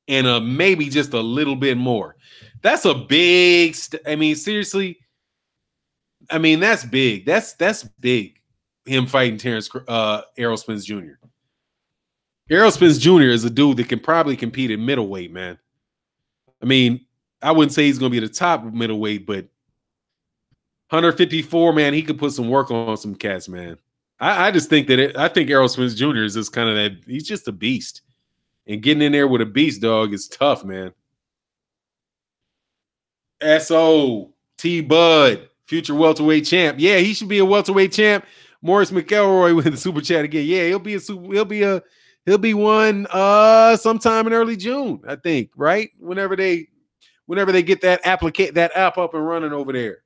And maybe just a little bit more. That's a big I mean, seriously. I mean, that's big. That's big. Him fighting Terence Errol Spence Jr. Errol Spence Jr. is a dude that can probably compete at middleweight, man. I mean, I wouldn't say he's going to be the top middleweight, but 154, man, he could put some work on some cats, man. I just think that I think Errol Spence Jr. is just kind of that. He's just a beast, and getting in there with a beast dog is tough, man. S.O. T. Bud, future welterweight champ. Yeah, he should be a welterweight champ. Morris McElroy with the super chat again. Yeah, he'll be one sometime in early June, I think, right? Whenever they get that app up and running over there.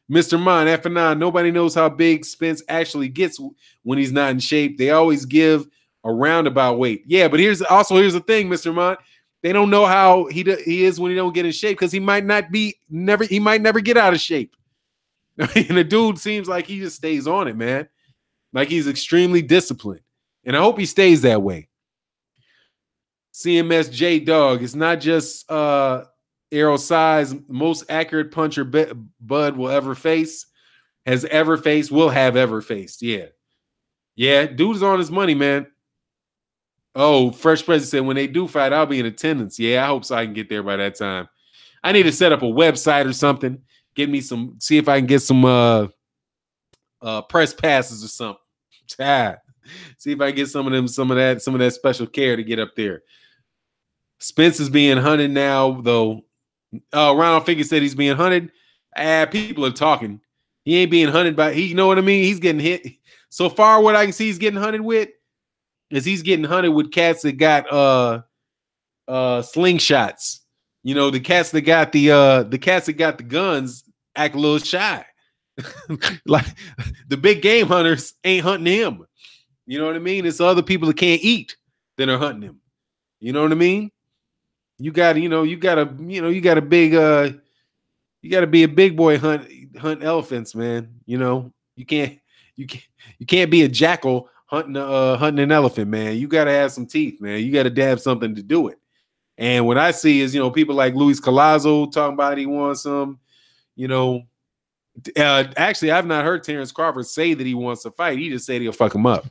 Mr. Mon, F9, nobody knows how big Spence actually gets when he's not in shape. They always give a roundabout weight. Yeah, but here's the thing, Mr. Mon. They don't know how he is when he don't get in shape because he might never get out of shape. And the dude seems like he just stays on it, man. Like he's extremely disciplined. And I hope he stays that way. CMS J Dog, it's not just Errol size, most accurate puncher Bud will ever face, has ever faced, will have ever faced. Yeah. Yeah, dude's on his money, man. Oh, Fresh President said, when they do fight, I'll be in attendance. Yeah, I hope so I can get there by that time. I need to set up a website or something. See if I can get some press passes or something. See if I can get some of that special care to get up there. Spence is being hunted now, though. Ronald Figure said he's being hunted. People are talking. He ain't being hunted by. You know what I mean? He's getting hit. So far, what I can see he's getting hunted with is he's getting hunted with cats that got slingshots. You know, the cats that got the guns act a little shy. Like the big game hunters ain't hunting him. You know what I mean? It's other people that can't eat that are hunting him. You know what I mean? You gotta be a big boy hunt elephants, man. You know, you can't be a jackal hunting an elephant, man. You gotta have some teeth, man. You gotta have something to do it. And what I see is, people like Luis Collazo talking about he wants some, actually, I've not heard Terence Crawford say that he wants to fight. He just said he'll fuck him up.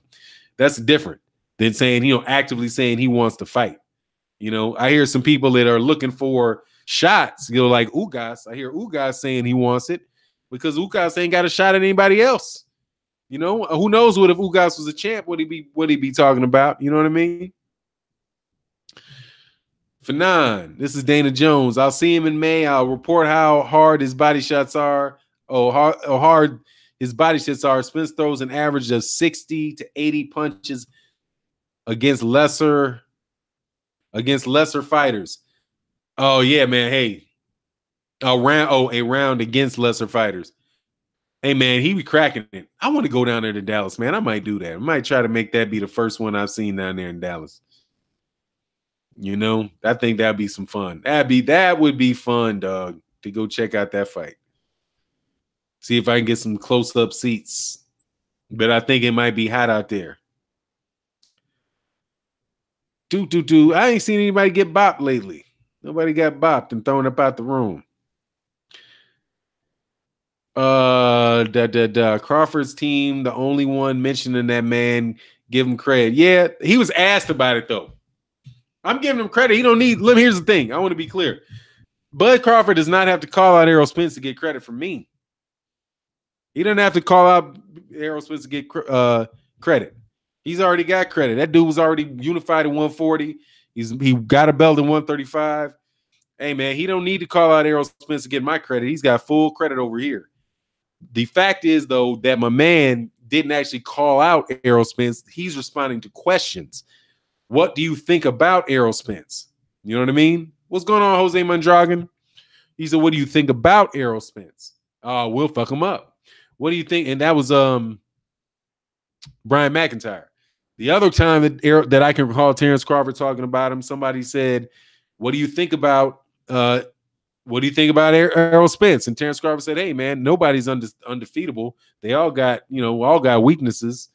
That's different than saying, actively saying he wants to fight. I hear some people that are looking for shots, like Ugas. I hear Ugas saying he wants it because Ugas ain't got a shot at anybody else. Who knows what if Ugas was a champ, what he be talking about? You know what I mean? Fanon, this is Dana Jones. I'll see him in May. I'll report how hard his body shots are. How hard his body shots are. Spence throws an average of 60 to 80 punches against lesser fighters. Oh yeah, man. Hey, a round against lesser fighters. Hey man, he be cracking it. I want to go down there to Dallas, man. I might do that. I might try to make that be the first one I've seen down there in Dallas. I think that'd be some fun. That would be fun, dog, to go check out that fight. See if I can get some close-up seats. But I think it might be hot out there. I ain't seen anybody get bopped lately. Nobody got bopped and thrown up out the room. Crawford's team, the only one mentioning that man, give him credit. Yeah, he was asked about it though. I'm giving him credit. He don't need. Here's the thing. I want to be clear. Bud Crawford does not have to call out Errol Spence to get credit from me. He doesn't have to call out Errol Spence to get credit. He's already got credit. That dude was already unified at 140. He got a belt at 135. Hey man, he don't need to call out Errol Spence to get my credit. He's got full credit over here. The fact is though that my man didn't actually call out Errol Spence. He's responding to questions. What do you think about Errol Spence? You know what I mean? What's going on, Jose Mondragon? He said, what do you think about Errol Spence? We'll fuck him up. What do you think? And that was Brian McIntyre. The other time that I can recall Terence Crawford talking about him, somebody said, what do you think about Errol Spence? And Terence Crawford said, hey, man, nobody's undefeatable. They all got weaknesses.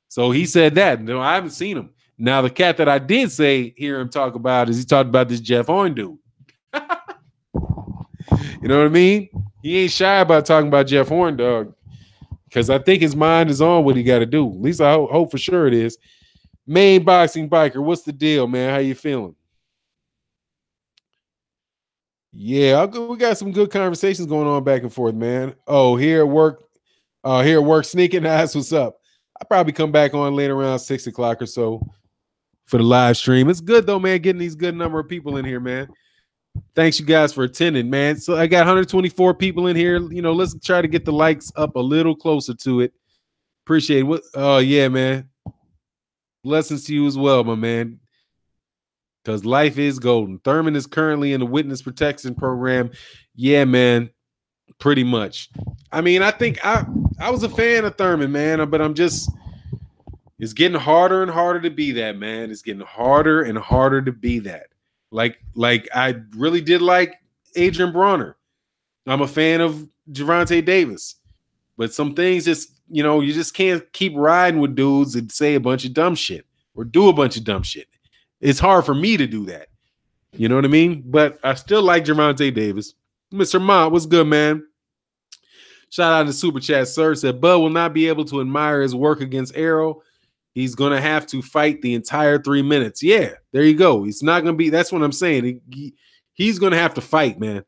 So he said that. No, I haven't seen him. Now, the cat that I did hear him talk about is he talked about this Jeff Horn dude. You know what I mean? He ain't shy about talking about Jeff Horn, dog, because I think his mind is on what he got to do. At least I hope for sure it is. Main boxing biker, what's the deal, man? How you feeling? Yeah, we got some good conversations going on back and forth, man. Oh, here at work, sneaking eyes. What's up? I probably come back on later around 6 o'clock or so for the live stream. It's good though, man. Getting these good number of people in here, man. Thanks you guys for attending, man. So I got 124 people in here. You know, let's try to get the likes up a little closer to it. Appreciate it. Oh yeah, man. Blessings to you as well, my man. Because life is golden. Thurman is currently in the witness protection program. Yeah, man. Pretty much. I mean, I think I was a fan of Thurman, man, but it's getting harder and harder to be that, man. It's getting harder and harder to be that. Like I really did like Adrian Bronner. I'm a fan of Gervonta Davis. But some things just, you just can't keep riding with dudes and say a bunch of dumb shit or do a bunch of dumb shit. It's hard for me to do that. You know what I mean? But I still like Gervonta Davis. Mr. Mott, what's good, man? Shout out to Super Chat, sir. Said Bud will not be able to admire his work against Errol. He's going to have to fight the entire 3 minutes. Yeah, there you go. He's not going to be – that's what I'm saying. He's going to have to fight, man.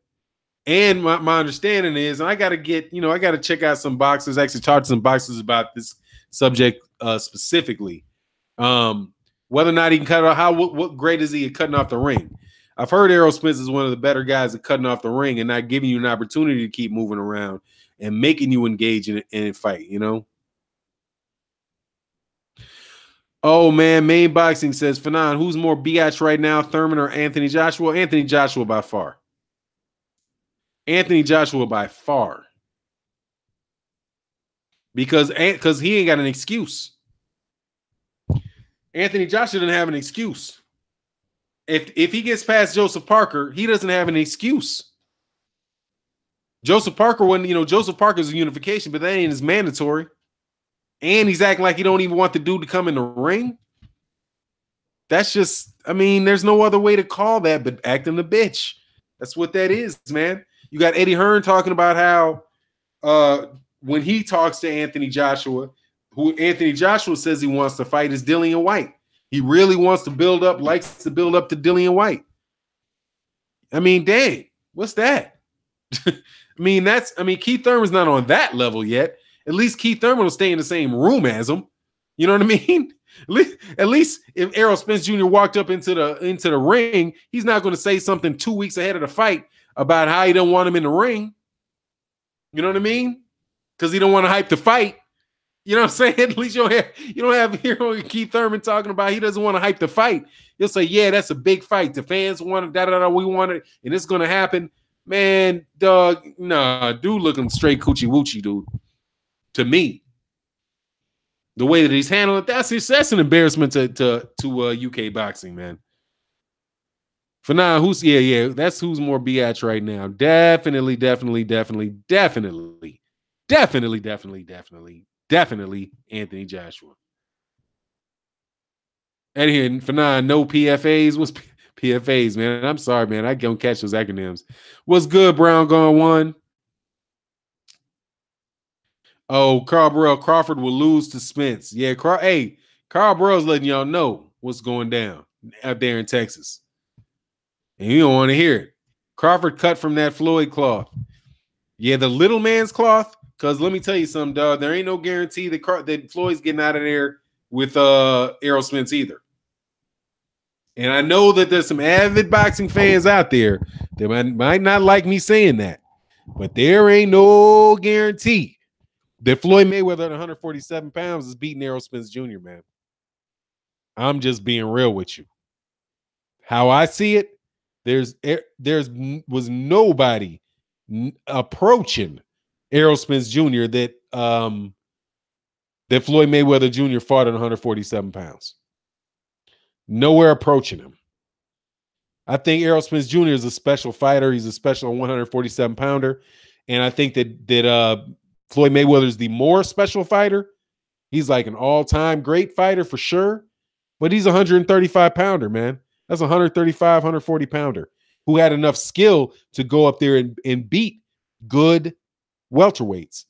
And my understanding is, and I got to get, I got to check out some boxers, actually talk to some boxers about this subject specifically. Whether or not he can cut it off, what great is he at cutting off the ring? I've heard Errol Spence is one of the better guys at cutting off the ring and not giving you an opportunity to keep moving around and making you engage in a fight, Oh, man, Main Boxing says, Fanon, who's more biatch right now, Thurman or Anthony Joshua? Anthony Joshua by far. Anthony Joshua by far. Because he ain't got an excuse. Anthony Joshua doesn't have an excuse. If he gets past Joseph Parker, he doesn't have an excuse. Joseph Parker Joseph Parker's a unification, but that ain't as mandatory. And he's acting like he don't even want the dude to come in the ring. That's just, there's no other way to call that but acting the bitch. That's what that is, man. You got Eddie Hearn talking about how when he talks to Anthony Joshua, who Anthony Joshua says he wants to fight is Dillian White. He really wants to likes to build up to Dillian White. Dang, what's that? Keith Thurman's not on that level yet. At least Keith Thurman will stay in the same room as him. You know what I mean? At least if Errol Spence Jr. walked up into the ring, he's not going to say something 2 weeks ahead of the fight about how he don't want him in the ring. You know what I mean? Because he don't want to hype the fight. You know what I'm saying? At least you don't have Keith Thurman talking about he doesn't want to hype the fight. He'll say, yeah, that's a big fight. The fans want it, we want it, and it's going to happen. Man, dog, nah, dude looking straight coochie-woochie, dude. To me. The way that he's handling it, that's an embarrassment to UK boxing, man. For now, that's who's more biatch right now. Definitely Anthony Joshua. And here, for now, no PFAs. What's PFAs, man? I'm sorry, man. I don't catch those acronyms. What's good, Brown Gone One? Oh, Carl Burrell, Crawford will lose to Spence. Yeah, Carl Burrell's letting y'all know what's going down out there in Texas. And you don't want to hear it. Crawford cut from that Floyd cloth. Yeah, the little man's cloth. Because let me tell you something, dog. There ain't no guarantee that Floyd's getting out of there with Errol Spence either. And I know that there's some avid boxing fans out there that might not like me saying that. But there ain't no guarantee that Floyd Mayweather at 147 pounds is beating Errol Spence Jr., man. I'm just being real with you. How I see it, was nobody approaching Errol Spence Jr. that Floyd Mayweather Jr. fought at 147 pounds. Nowhere approaching him. I think Errol Spence Jr. is a special fighter. He's a special 147 pounder. And I think that Floyd Mayweather is the more special fighter. He's like an all-time great fighter for sure. But he's a 135 pounder, man. That's a 135, 140 pounder who had enough skill to go up there and beat good welterweights.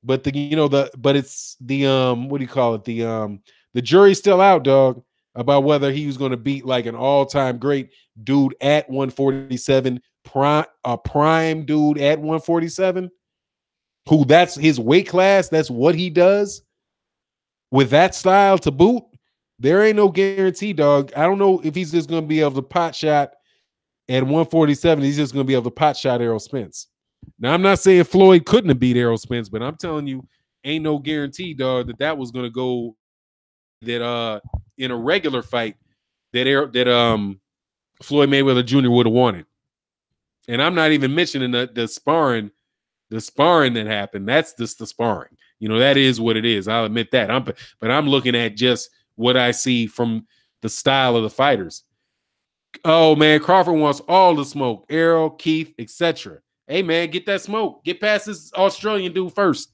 But it's the what do you call it? The jury's still out, dog. about whether he was going to beat like an all-time great dude at 147, prime dude at 147, who that's his weight class, that's what he does with that style to boot. There ain't no guarantee, dog. I don't know if he's just going to be able to pot shot at 147. He's just going to be able to pot shot Errol Spence. Now, I'm not saying Floyd couldn't have beat Errol Spence, but I'm telling you, ain't no guarantee, dog, that was going to go that in a regular fight that Floyd Mayweather Jr. would have wanted. And I'm not even mentioning the sparring that happened. That's just the sparring. You know, that is what it is. I'll admit that. But I'm looking at just what I see from the style of the fighters. Oh man, Crawford wants all the smoke. Errol, Keith, etc. Hey man, get that smoke. Get past this Australian dude first.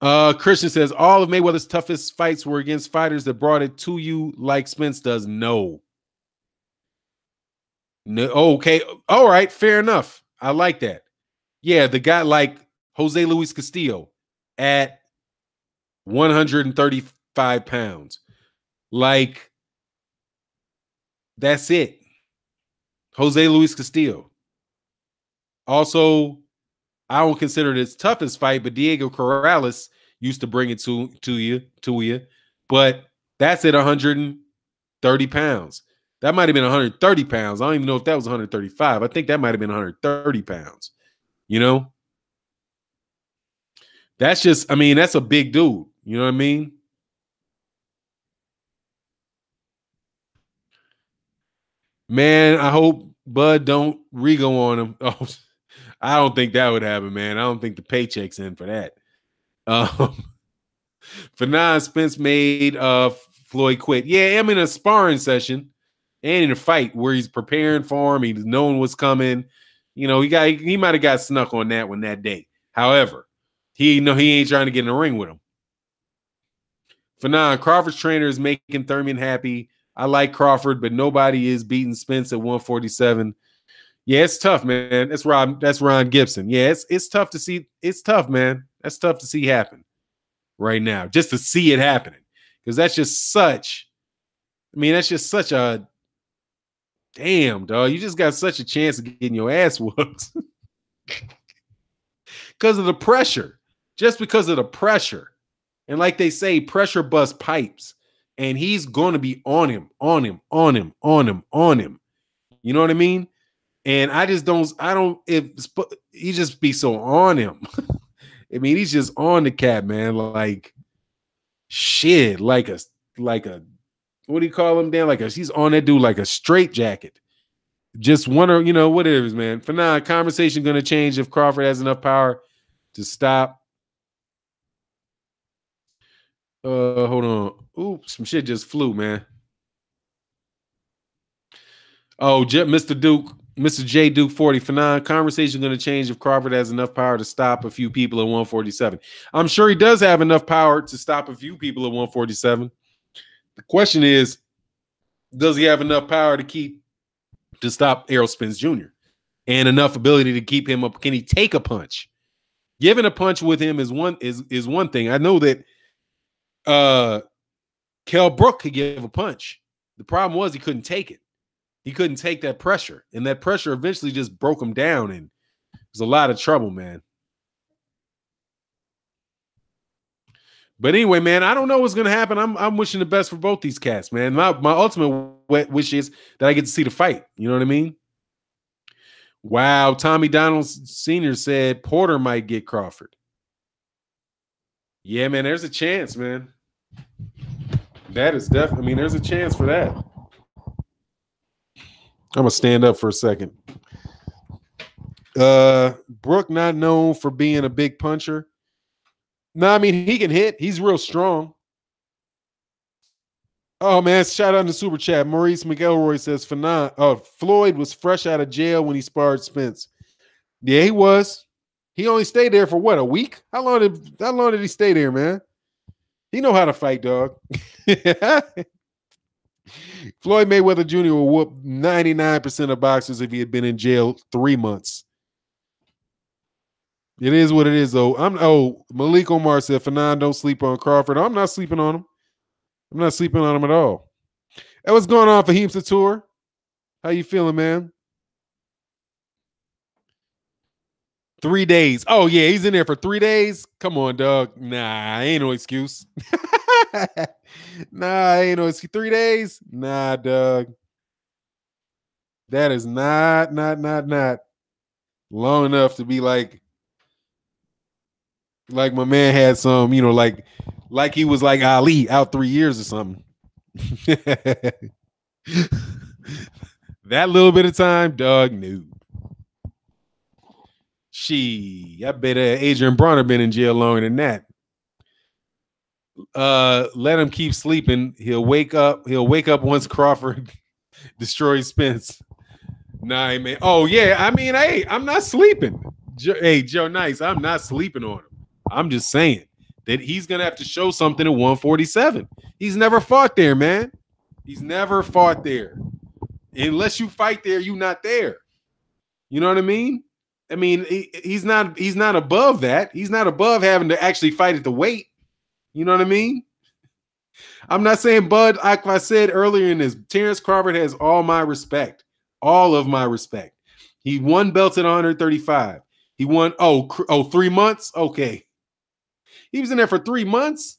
Christian says all of Mayweather's toughest fights were against fighters that brought it to you like Spence does. No. Okay. All right. Fair enough. I like that. Yeah, the guy like Jose Luis Castillo at 135 pounds. Like, that's it. Jose Luis Castillo. Also, I don't consider it his toughest fight, but Diego Corrales used to bring it to you. But that's at 130 pounds. That might have been 130 pounds. I don't even know if that was 135. I think that might have been 130 pounds. You know? That's just, I mean, that's a big dude. You know what I mean? Man, I hope Bud don't Rigo on him. Oh, I don't think that would happen, man. I don't think the paycheck's in for that. For now, Spence made Floyd quit. Yeah, I'm in a sparring session and in a fight where he's preparing for him. He's knowing what's coming. You know, he might have got snuck on that one that day. However, he ain't trying to get in the ring with him. For now, Crawford's trainer is making Thurman happy. I like Crawford, but nobody is beating Spence at 147. Yeah, it's tough, man. That's Ron Gibson. Yeah, it's tough to see. It's tough, man. That's tough to see happen right now. Just to see it happening. Because that's just such a damn, dog. You just got such a chance of getting your ass whooped. Because of the pressure. Just because of the pressure. And like they say, pressure busts pipes. And he's going to be on him. You know what I mean? And if he just be so on him. I mean, he's just on the cat, man. Like shit, like a what do you call him, Dan? He's on that dude like a straight jacket. Just wonder, you know, what it is, man. For now, conversation gonna change if Crawford has enough power to stop. Hold on. Ooh, some shit just flew, man. Oh, Mr. J Duke 40 for 9. Conversation going to change if Crawford has enough power to stop a few people at 147. I'm sure he does have enough power to stop a few people at 147. The question is, does he have enough power to stop Errol Spence Jr. and enough ability to keep him up? Can he take a punch? Giving a punch with him is one thing. I know that Kell Brook could give a punch. The problem was he couldn't take it. He couldn't take that pressure. And that pressure eventually just broke him down. And it was a lot of trouble, man. But anyway, man, I don't know what's going to happen. I'm wishing the best for both these cats, man. My ultimate wish is that I get to see the fight. You know what I mean? Wow. Tommy Donald Sr. said Porter might get Crawford. Yeah, man, there's a chance, man. That is definitely, I mean, there's a chance for that. I'm gonna stand up for a second. Brook not known for being a big puncher. No, I mean he can hit. He's real strong. Oh man, shout out in the super chat. Maurice McElroy says Floyd was fresh out of jail when he sparred Spence. Yeah, he was. He only stayed there for what, a week? How long did he stay there, man? He know how to fight, dog. Floyd Mayweather Jr. will whoop 99% of boxers if he had been in jail 3 months. It is what it is, though. Malik Omar said, Fanon, don't sleep on Crawford. I'm not sleeping on him. I'm not sleeping on him at all. Hey, what's going on, Fahim Satur? How you feeling, man? 3 days. Oh, yeah, he's in there for 3 days. Come on, dog. Nah, ain't no excuse. Nah, ain't no excuse. 3 days? Nah, dog. That is not long enough to be like my man had some, like he was like Ali out 3 years or something. That little bit of time, dog, no. I bet Adrian Bronner been in jail longer than that. Let him keep sleeping. He'll wake up once Crawford destroys Spence. Nah, man. Oh, yeah. I mean, hey, I'm not sleeping. Hey, Joe Nice, I'm not sleeping on him. I'm just saying that he's going to have to show something at 147. He's never fought there, man. He's never fought there. Unless you fight there, you're not there. You know what I mean? I mean, he's not above that. He's not above having to actually fight at the weight. You know what I mean? I'm not saying Bud, like I said earlier in this, Terence Crawford has all my respect. All of my respect. He won belts at 135. He won, 3 months? Okay. He was in there for 3 months?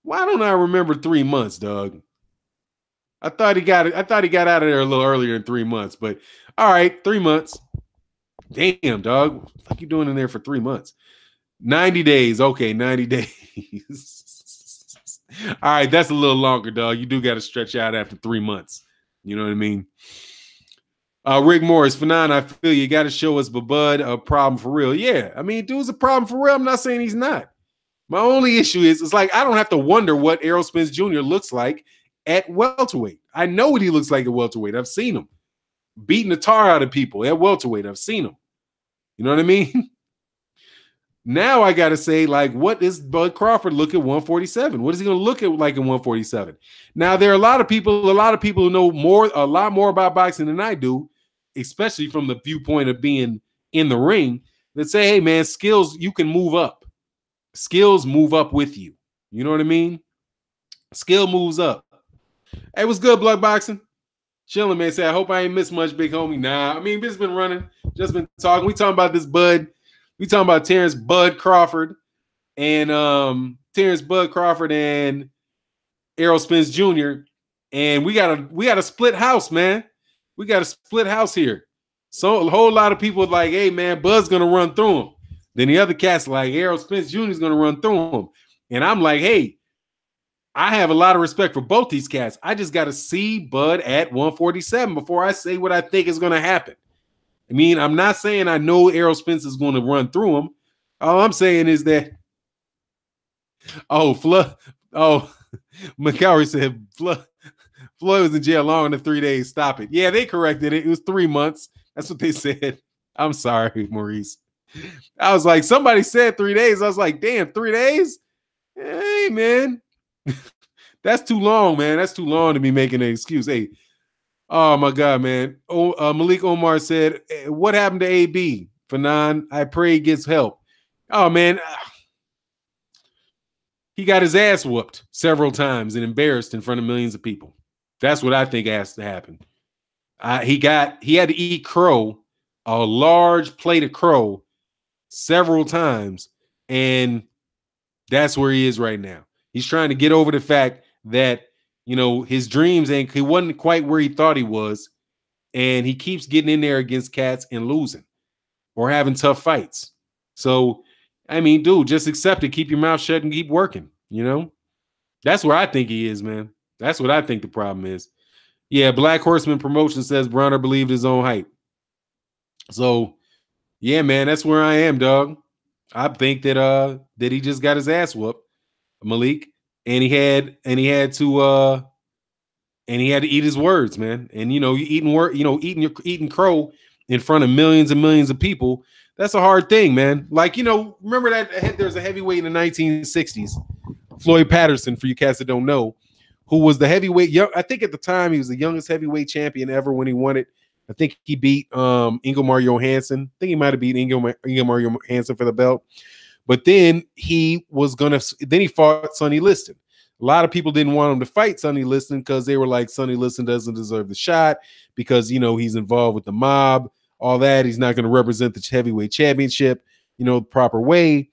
Why don't I remember 3 months, Doug? I thought he got out of there a little earlier than 3 months, but all right, 3 months. Damn, dog. What the fuck you doing in there for 3 months? 90 days. Okay, 90 days. All right, that's a little longer, dog. You do got to stretch out after 3 months. You know what I mean? Rick Morris, Fanon, I feel you got to show us Bud a problem for real. Yeah, I mean, dude's a problem for real. I'm not saying he's not. My only issue is it's like I don't have to wonder what Errol Spence Jr. looks like at welterweight. I know what he looks like at welterweight. I've seen him beating the tar out of people at welterweight. I've seen him. You know what I mean? Now I got to say, like, what does Bud Crawford look at 147? What is he going to look at like in 147? Now, there are a lot of people who know a lot more about boxing than I do, especially from the viewpoint of being in the ring, that say, hey, man, skills, you can move up. Skills move up with you. You know what I mean? Skill moves up. Hey, what's good, Blood Boxing? Chilling, man. Say, I hope I ain't missed much, big homie. Nah, I mean, just been running, just been talking. We talking about this Bud. We talking about Terence Bud Crawford and Terence Bud Crawford and Errol Spence Jr. And we got a split house, man. We got a split house here. So a whole lot of people are like, hey, man, Bud's gonna run through him. Then the other cats like Errol Spence Jr. is gonna run through him. And I'm like, hey, I have a lot of respect for both these cats. I just got to see Bud at 147 before I say what I think is going to happen. I mean, I'm not saying I know Errol Spence is going to run through him. All I'm saying is that, McCowery said Floyd was in jail longer than 3 days. Stop it. Yeah, they corrected it. It was 3 months. That's what they said. I'm sorry, Maurice. I was like, somebody said 3 days. I was like, damn, 3 days? Hey, man. That's too long, man. That's too long to be making an excuse. Hey, oh my God, man. Malik Omar said, what happened to AB? Fanon, I pray he gets help. Oh, man. He got his ass whooped several times and embarrassed in front of millions of people. That's what I think has to happen. He had to eat crow, a large plate of crow, several times, and that's where he is right now. He's trying to get over the fact that, his dreams he wasn't quite where he thought he was, and he keeps getting in there against cats and losing or having tough fights. So, I mean, dude, just accept it. Keep your mouth shut and keep working. That's where I think he is, man. That's what I think the problem is. Yeah, Black Horseman Promotion says Bronner believed his own hype. So, yeah, man, that's where I am, dog. I think that he just got his ass whooped, Malik, and he had to eat his words, man. And eating crow in front of millions and millions of people, that's a hard thing, man. Like, remember that there's a heavyweight in the 1960s, Floyd Patterson, for you cats that don't know, who was the heavyweight. I think at the time he was the youngest heavyweight champion ever when he won it. I think he beat Ingemar Johansson. I think he might have beat Ingemar Johansson for the belt. But then he fought Sonny Liston. A lot of people didn't want him to fight Sonny Liston because they were like, Sonny Liston doesn't deserve the shot because, he's involved with the mob, all that. He's not going to represent the heavyweight championship, the proper way.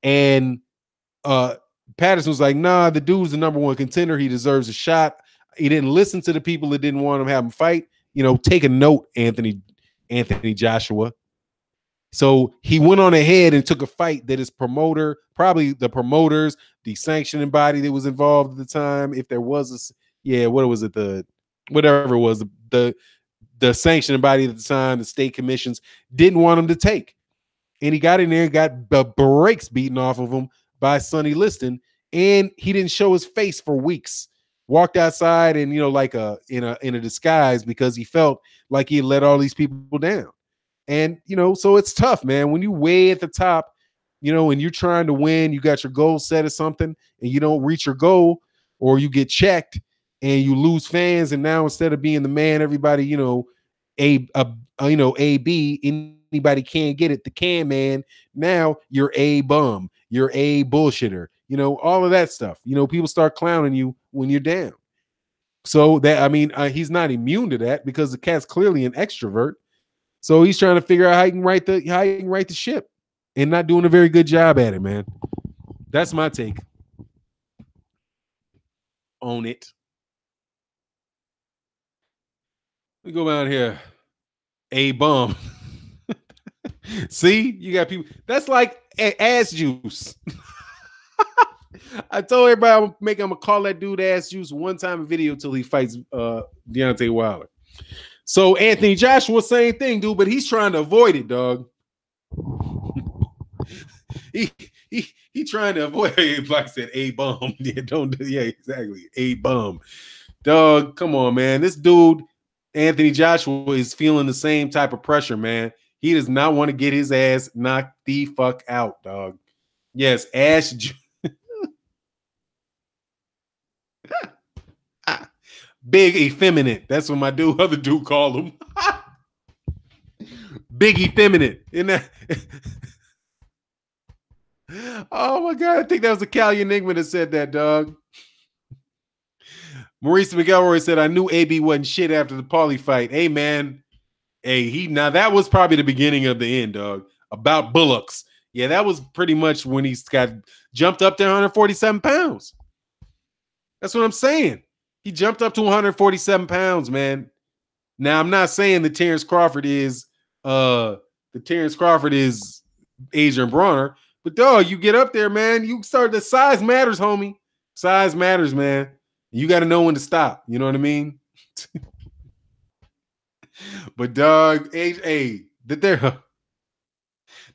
And Patterson was like, nah, the dude's the number one contender. He deserves a shot. He didn't listen to the people that didn't want him to have him fight. Take a note, Anthony Joshua. So he went on ahead and took a fight that his promoter, probably the promoters, the sanctioning body that was involved at the time, if there was whatever it was, the sanctioning body at the time, the state commissions didn't want him to take. And he got in there and got the brakes beaten off of him by Sonny Liston, and he didn't show his face for weeks. Walked outside and like in a disguise because he felt like he had let all these people down. And so it's tough, man. When you way at the top, and you're trying to win, you got your goal set or something, and you don't reach your goal, or you get checked and you lose fans, and now instead of being the man, everybody, AB, anybody can't get it, the can man. Now you're a bum, you're a bullshitter, all of that stuff. People start clowning you when you're down. So that, he's not immune to that because the cat's clearly an extrovert. So he's trying to figure out how he can right the ship, and not doing a very good job at it, man. That's my take on it. We go down here. A bum. See, you got people. That's like ass juice. I told everybody I'm gonna call that dude ass juice one time in video till he fights Deontay Wilder. So Anthony Joshua, same thing, dude, but he's trying to avoid it, dog. he trying to avoid it. Like I said, a bum. Yeah, exactly. A bum. Dog, come on, man. This dude, Anthony Joshua, is feeling the same type of pressure, man. He does not want to get his ass knocked the fuck out, dog. Yes, ass juice. Big effeminate. That's what my other dude called him. Big effeminate. Isn't that? Oh my God. I think that was a Cali Enigma that said that, dog. Maurice McElroy said, I knew AB wasn't shit after the Paulie fight. Hey, man. Hey, now that was probably the beginning of the end, dog. About bullocks. Yeah, that was pretty much when he got jumped up to 147 pounds. That's what I'm saying. He jumped up to 147 pounds, man. Now, I'm not saying that Terence Crawford is Adrian Bronner, but dog, you get up there, man. You start, the size matters, homie. Size matters, man. You got to know when to stop. You know what I mean? But dog,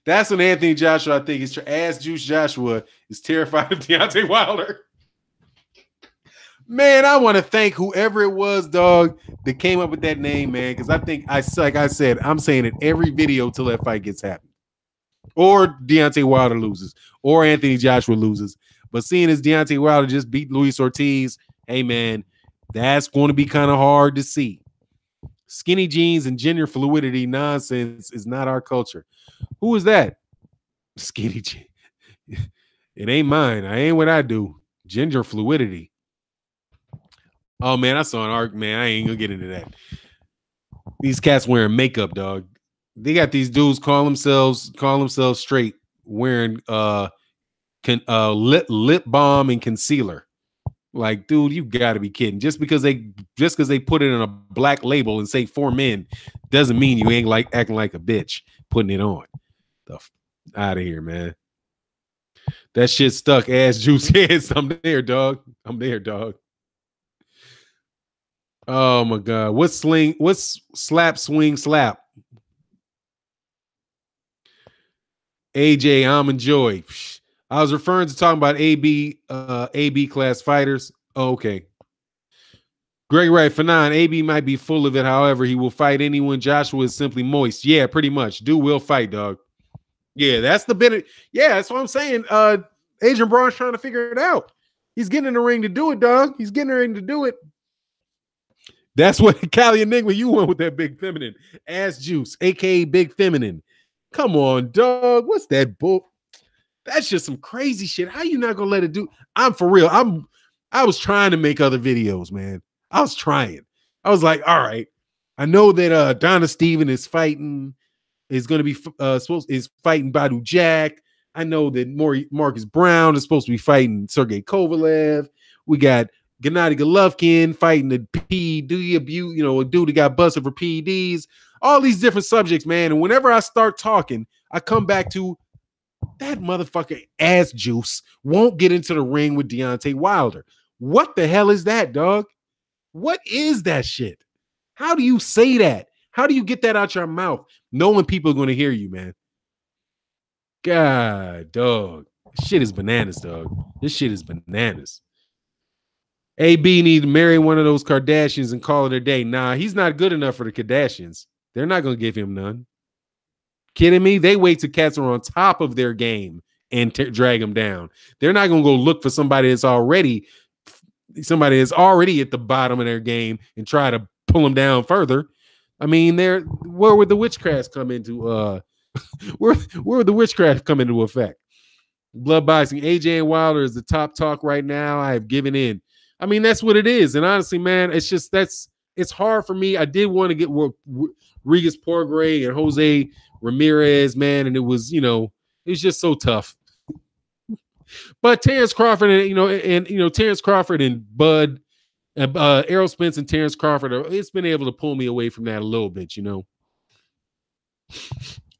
that's when Anthony Joshua, I think, is ass juice Joshua is terrified of Deontay Wilder. Man, I want to thank whoever it was, dog, that came up with that name, man, because I think, like I said, I'm saying it every video till that fight gets happened. Or Deontay Wilder loses, or Anthony Joshua loses. But seeing as Deontay Wilder just beat Luis Ortiz, hey, man, that's going to be kind of hard to see. Skinny jeans and gender fluidity nonsense is not our culture. Who is that? Skinny jeans. It ain't mine. I ain't what I do. Gender fluidity. Oh, man, I saw an arc, man. I ain't gonna get into that. These cats wearing makeup, dog. They got these dudes call themselves straight, wearing lip balm and concealer. Like, dude, you got to be kidding. Just because they put it in a black label and say for men doesn't mean you ain't like acting like a bitch putting it on. Out of here, man. That shit stuck. Ass juice. Yes, I'm there, dog. Oh my God. What's slap, swing, slap? AJ, Almond Joy. I was referring to talking about AB class fighters. Oh, okay. Greg Wright, Fanon, AB might be full of it. However, he will fight anyone. Joshua is simply moist. Yeah, pretty much. Dude will fight, dog. Yeah, that's the bit. Yeah, that's what I'm saying. Adrian Braun's trying to figure it out. He's getting in the ring to do it, dog. He's getting in the ring to do it. That's what Cali Enigma, you went with that big feminine. Ass juice, aka big feminine. Come on, dog. What's that bull? That's just some crazy shit. How you not gonna let it do? I'm for real. I was trying to make other videos, man. I was trying. I was like, all right. I know that Donna Steven is fighting, is gonna be is fighting Badu Jack. I know that Marcus Brown is supposed to be fighting Sergey Kovalev. We got Gennady Golovkin fighting the PED abuse, a dude that got busted for PEDs. All these different subjects, man. And whenever I start talking, I come back to that motherfucker ass juice won't get into the ring with Deontay Wilder. What the hell is that, dog? What is that shit? How do you say that? How do you get that out your mouth knowing people are going to hear you, man? God, dog. This shit is bananas, dog. This shit is bananas. AB need to marry one of those Kardashians and call it a day. Nah, he's not good enough for the Kardashians. They're not going to give him none. Kidding me? They wait till cats are on top of their game and drag them down. They're not going to go look for somebody that's already at the bottom of their game and try to pull them down further. I mean, where would the witchcraft come into? Where would the witchcraft come into effect? Blood boxing. AJ and Wilder is the top talk right now. I have given in. I mean, that's what it is. And honestly, man, it's hard for me. I did want to get Regis Porgray and Jose Ramirez, man, and it was just so tough. But Terence Crawford and Terence Crawford and Bud, Errol Spence and Terence Crawford, it's been able to pull me away from that a little bit,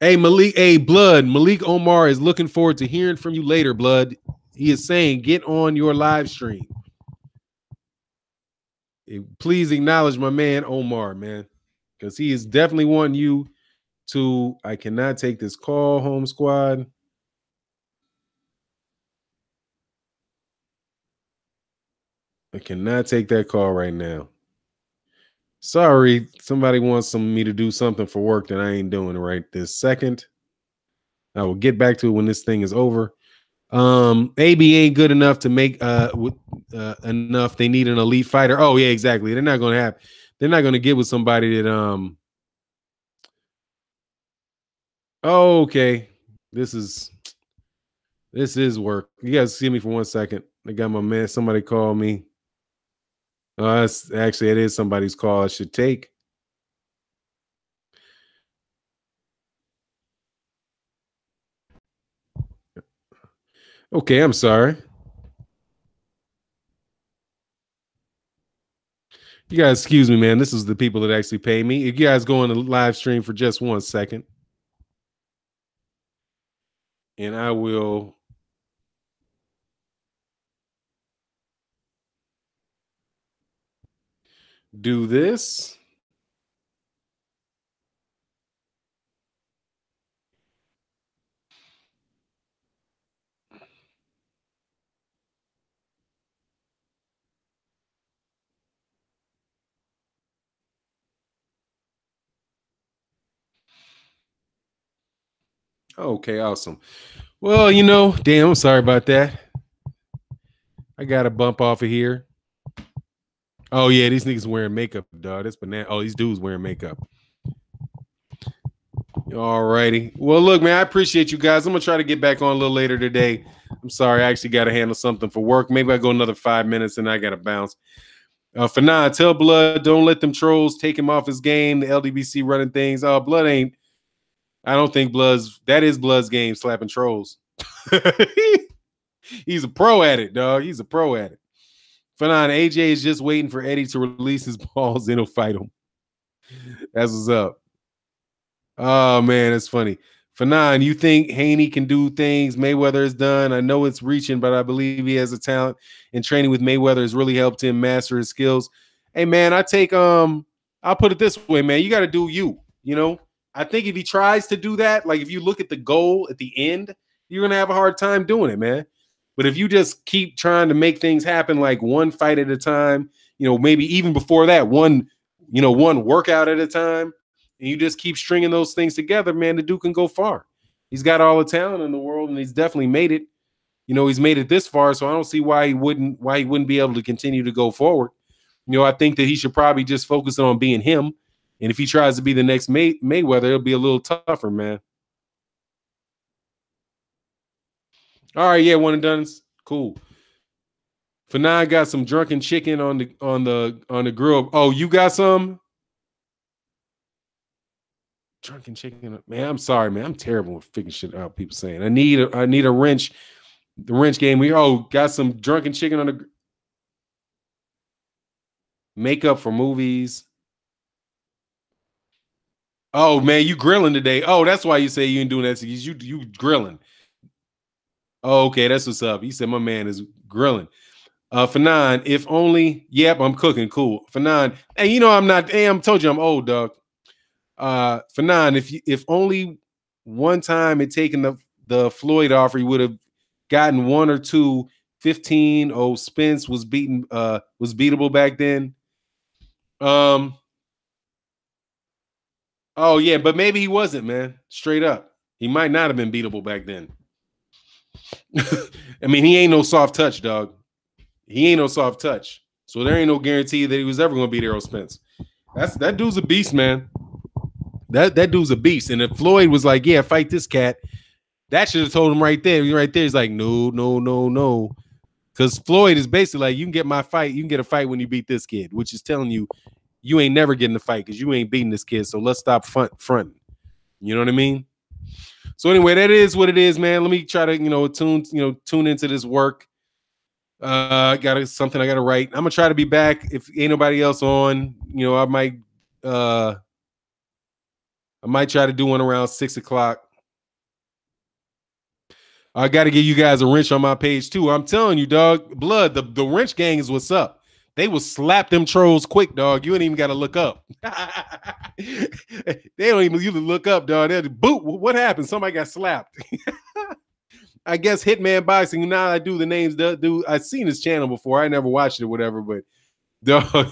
Hey, Malik Omar is looking forward to hearing from you later, Blood. He is saying, get on your live stream. Please acknowledge my man Omar, man, because he is definitely wanting you to. I cannot take this call, home squad. I cannot take that call right now. Sorry, somebody wants me to do something for work that I ain't doing right this second. I will get back to it when this thing is over. AB ain't good enough to make enough. They need an elite fighter. Oh yeah, exactly. They're not going to get with somebody that Oh, okay. This is work. You guys see me for 1 second. I got my man. Somebody called me. It is somebody's call I should take. Okay, I'm sorry. You guys, excuse me, man. This is the people that actually pay me. If you guys go on the live stream for just 1 second, and I will do this. Okay, awesome. Well, damn, I'm sorry about that. I got to bump off of here. Oh, yeah, these niggas wearing makeup, dog. That's banana. Oh, these dudes wearing makeup. All righty. Well, look, man, I appreciate you guys. I'm going to try to get back on a little later today. I'm sorry. I actually got to handle something for work. Maybe I go another 5 minutes and I got to bounce. For now, tell Blood, don't let them trolls take him off his game. The LDBC running things. Blood ain't. I don't think that is Blood's game, slapping trolls. He's a pro at it, dog. He's a pro at it. Fanon, AJ is just waiting for Eddie to release his balls and he'll fight him. That's what's up. Oh, man, it's funny. Fanon, you think Haney can do things Mayweather has done? I know it's reaching, but I believe he has a talent, and training with Mayweather has really helped him master his skills. Hey, man, I'll put it this way, man. You got to do you, I think if he tries to do that, like if you look at the goal at the end, you're going to have a hard time doing it, man. But if you just keep trying to make things happen like one fight at a time, maybe even before that, one workout at a time, and you just keep stringing those things together, man, the dude can go far. He's got all the talent in the world, and he's definitely made it. He's made it this far, so I don't see why he wouldn't be able to continue to go forward. I think that he should probably just focus on being him. And if he tries to be the next Mayweather, it'll be a little tougher, man. All right, yeah, one and done. Cool. For now, I got some drunken chicken on the grill. Oh, you got some drunken chicken? Man, I'm sorry, man. I'm terrible with figuring shit out. People saying I need a wrench. The wrench game. We got some drunken chicken on the makeup for movies. Oh man, you grilling today? Oh, that's why you say you ain't doing that. You grilling. Oh, okay, that's what's up. He said my man is grilling. For nine, if only. Yep, I'm cooking. Cool. For nine, hey, I'm not. Hey, I'm told you I'm old, dog. For nine, if only one time it taken the Floyd offer, he would have gotten one or two 15. Oh, Spence was beatable back then. Um. Oh yeah, but maybe he wasn't, man. Straight up, he might not have been beatable back then. I mean, he ain't no soft touch, dog. He ain't no soft touch. So there ain't no guarantee that he was ever going to beat Errol Spence. That dude's a beast, man. That dude's a beast. And if Floyd was like, "Yeah, fight this cat," that should have told him right there. Right there, he's like, "No, no, no, no," because Floyd is basically like, "You can get my fight. You can get a fight when you beat this kid," which is telling you ain't never getting a fight because you ain't beating this kid. So let's stop fronting. You know what I mean? So anyway, that is what it is, man. Let me try to tune into this work. Got something I got to write. I'm gonna try to be back if ain't nobody else on. I might try to do one around 6:00. I got to give you guys a wrench on my page too. I'm telling you, dog. Blood, the wrench gang is what's up. They will slap them trolls quick, dog. You ain't even got to look up. They don't even usually look up, dog. They're boot. What happened? Somebody got slapped. I guess Hitman Boxing. Now I do the names. Dude, I've seen his channel before. I never watched it, whatever. But dog,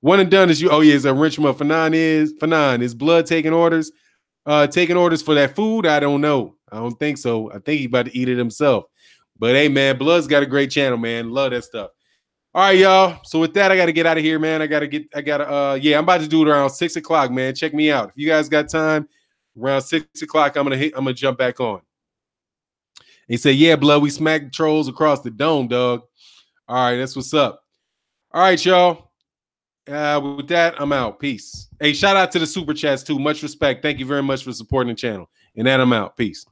one and done is you. Oh yeah, is a wrenchman. Fanon is blood taking orders. Taking orders for that food. I don't know. I don't think so. I think he's about to eat it himself. But hey, man, Blood's got a great channel, man. Love that stuff. All right, y'all. So with that, I got to get out of here, man. I'm about to do it around 6:00, man. Check me out. If you guys got time, around 6:00, I'm gonna jump back on. He said, "Yeah, Blood, we smacked trolls across the dome, dog." All right, that's what's up. All right, y'all. With that, I'm out. Peace. Hey, shout out to the super chats too. Much respect. Thank you very much for supporting the channel. And that I'm out. Peace.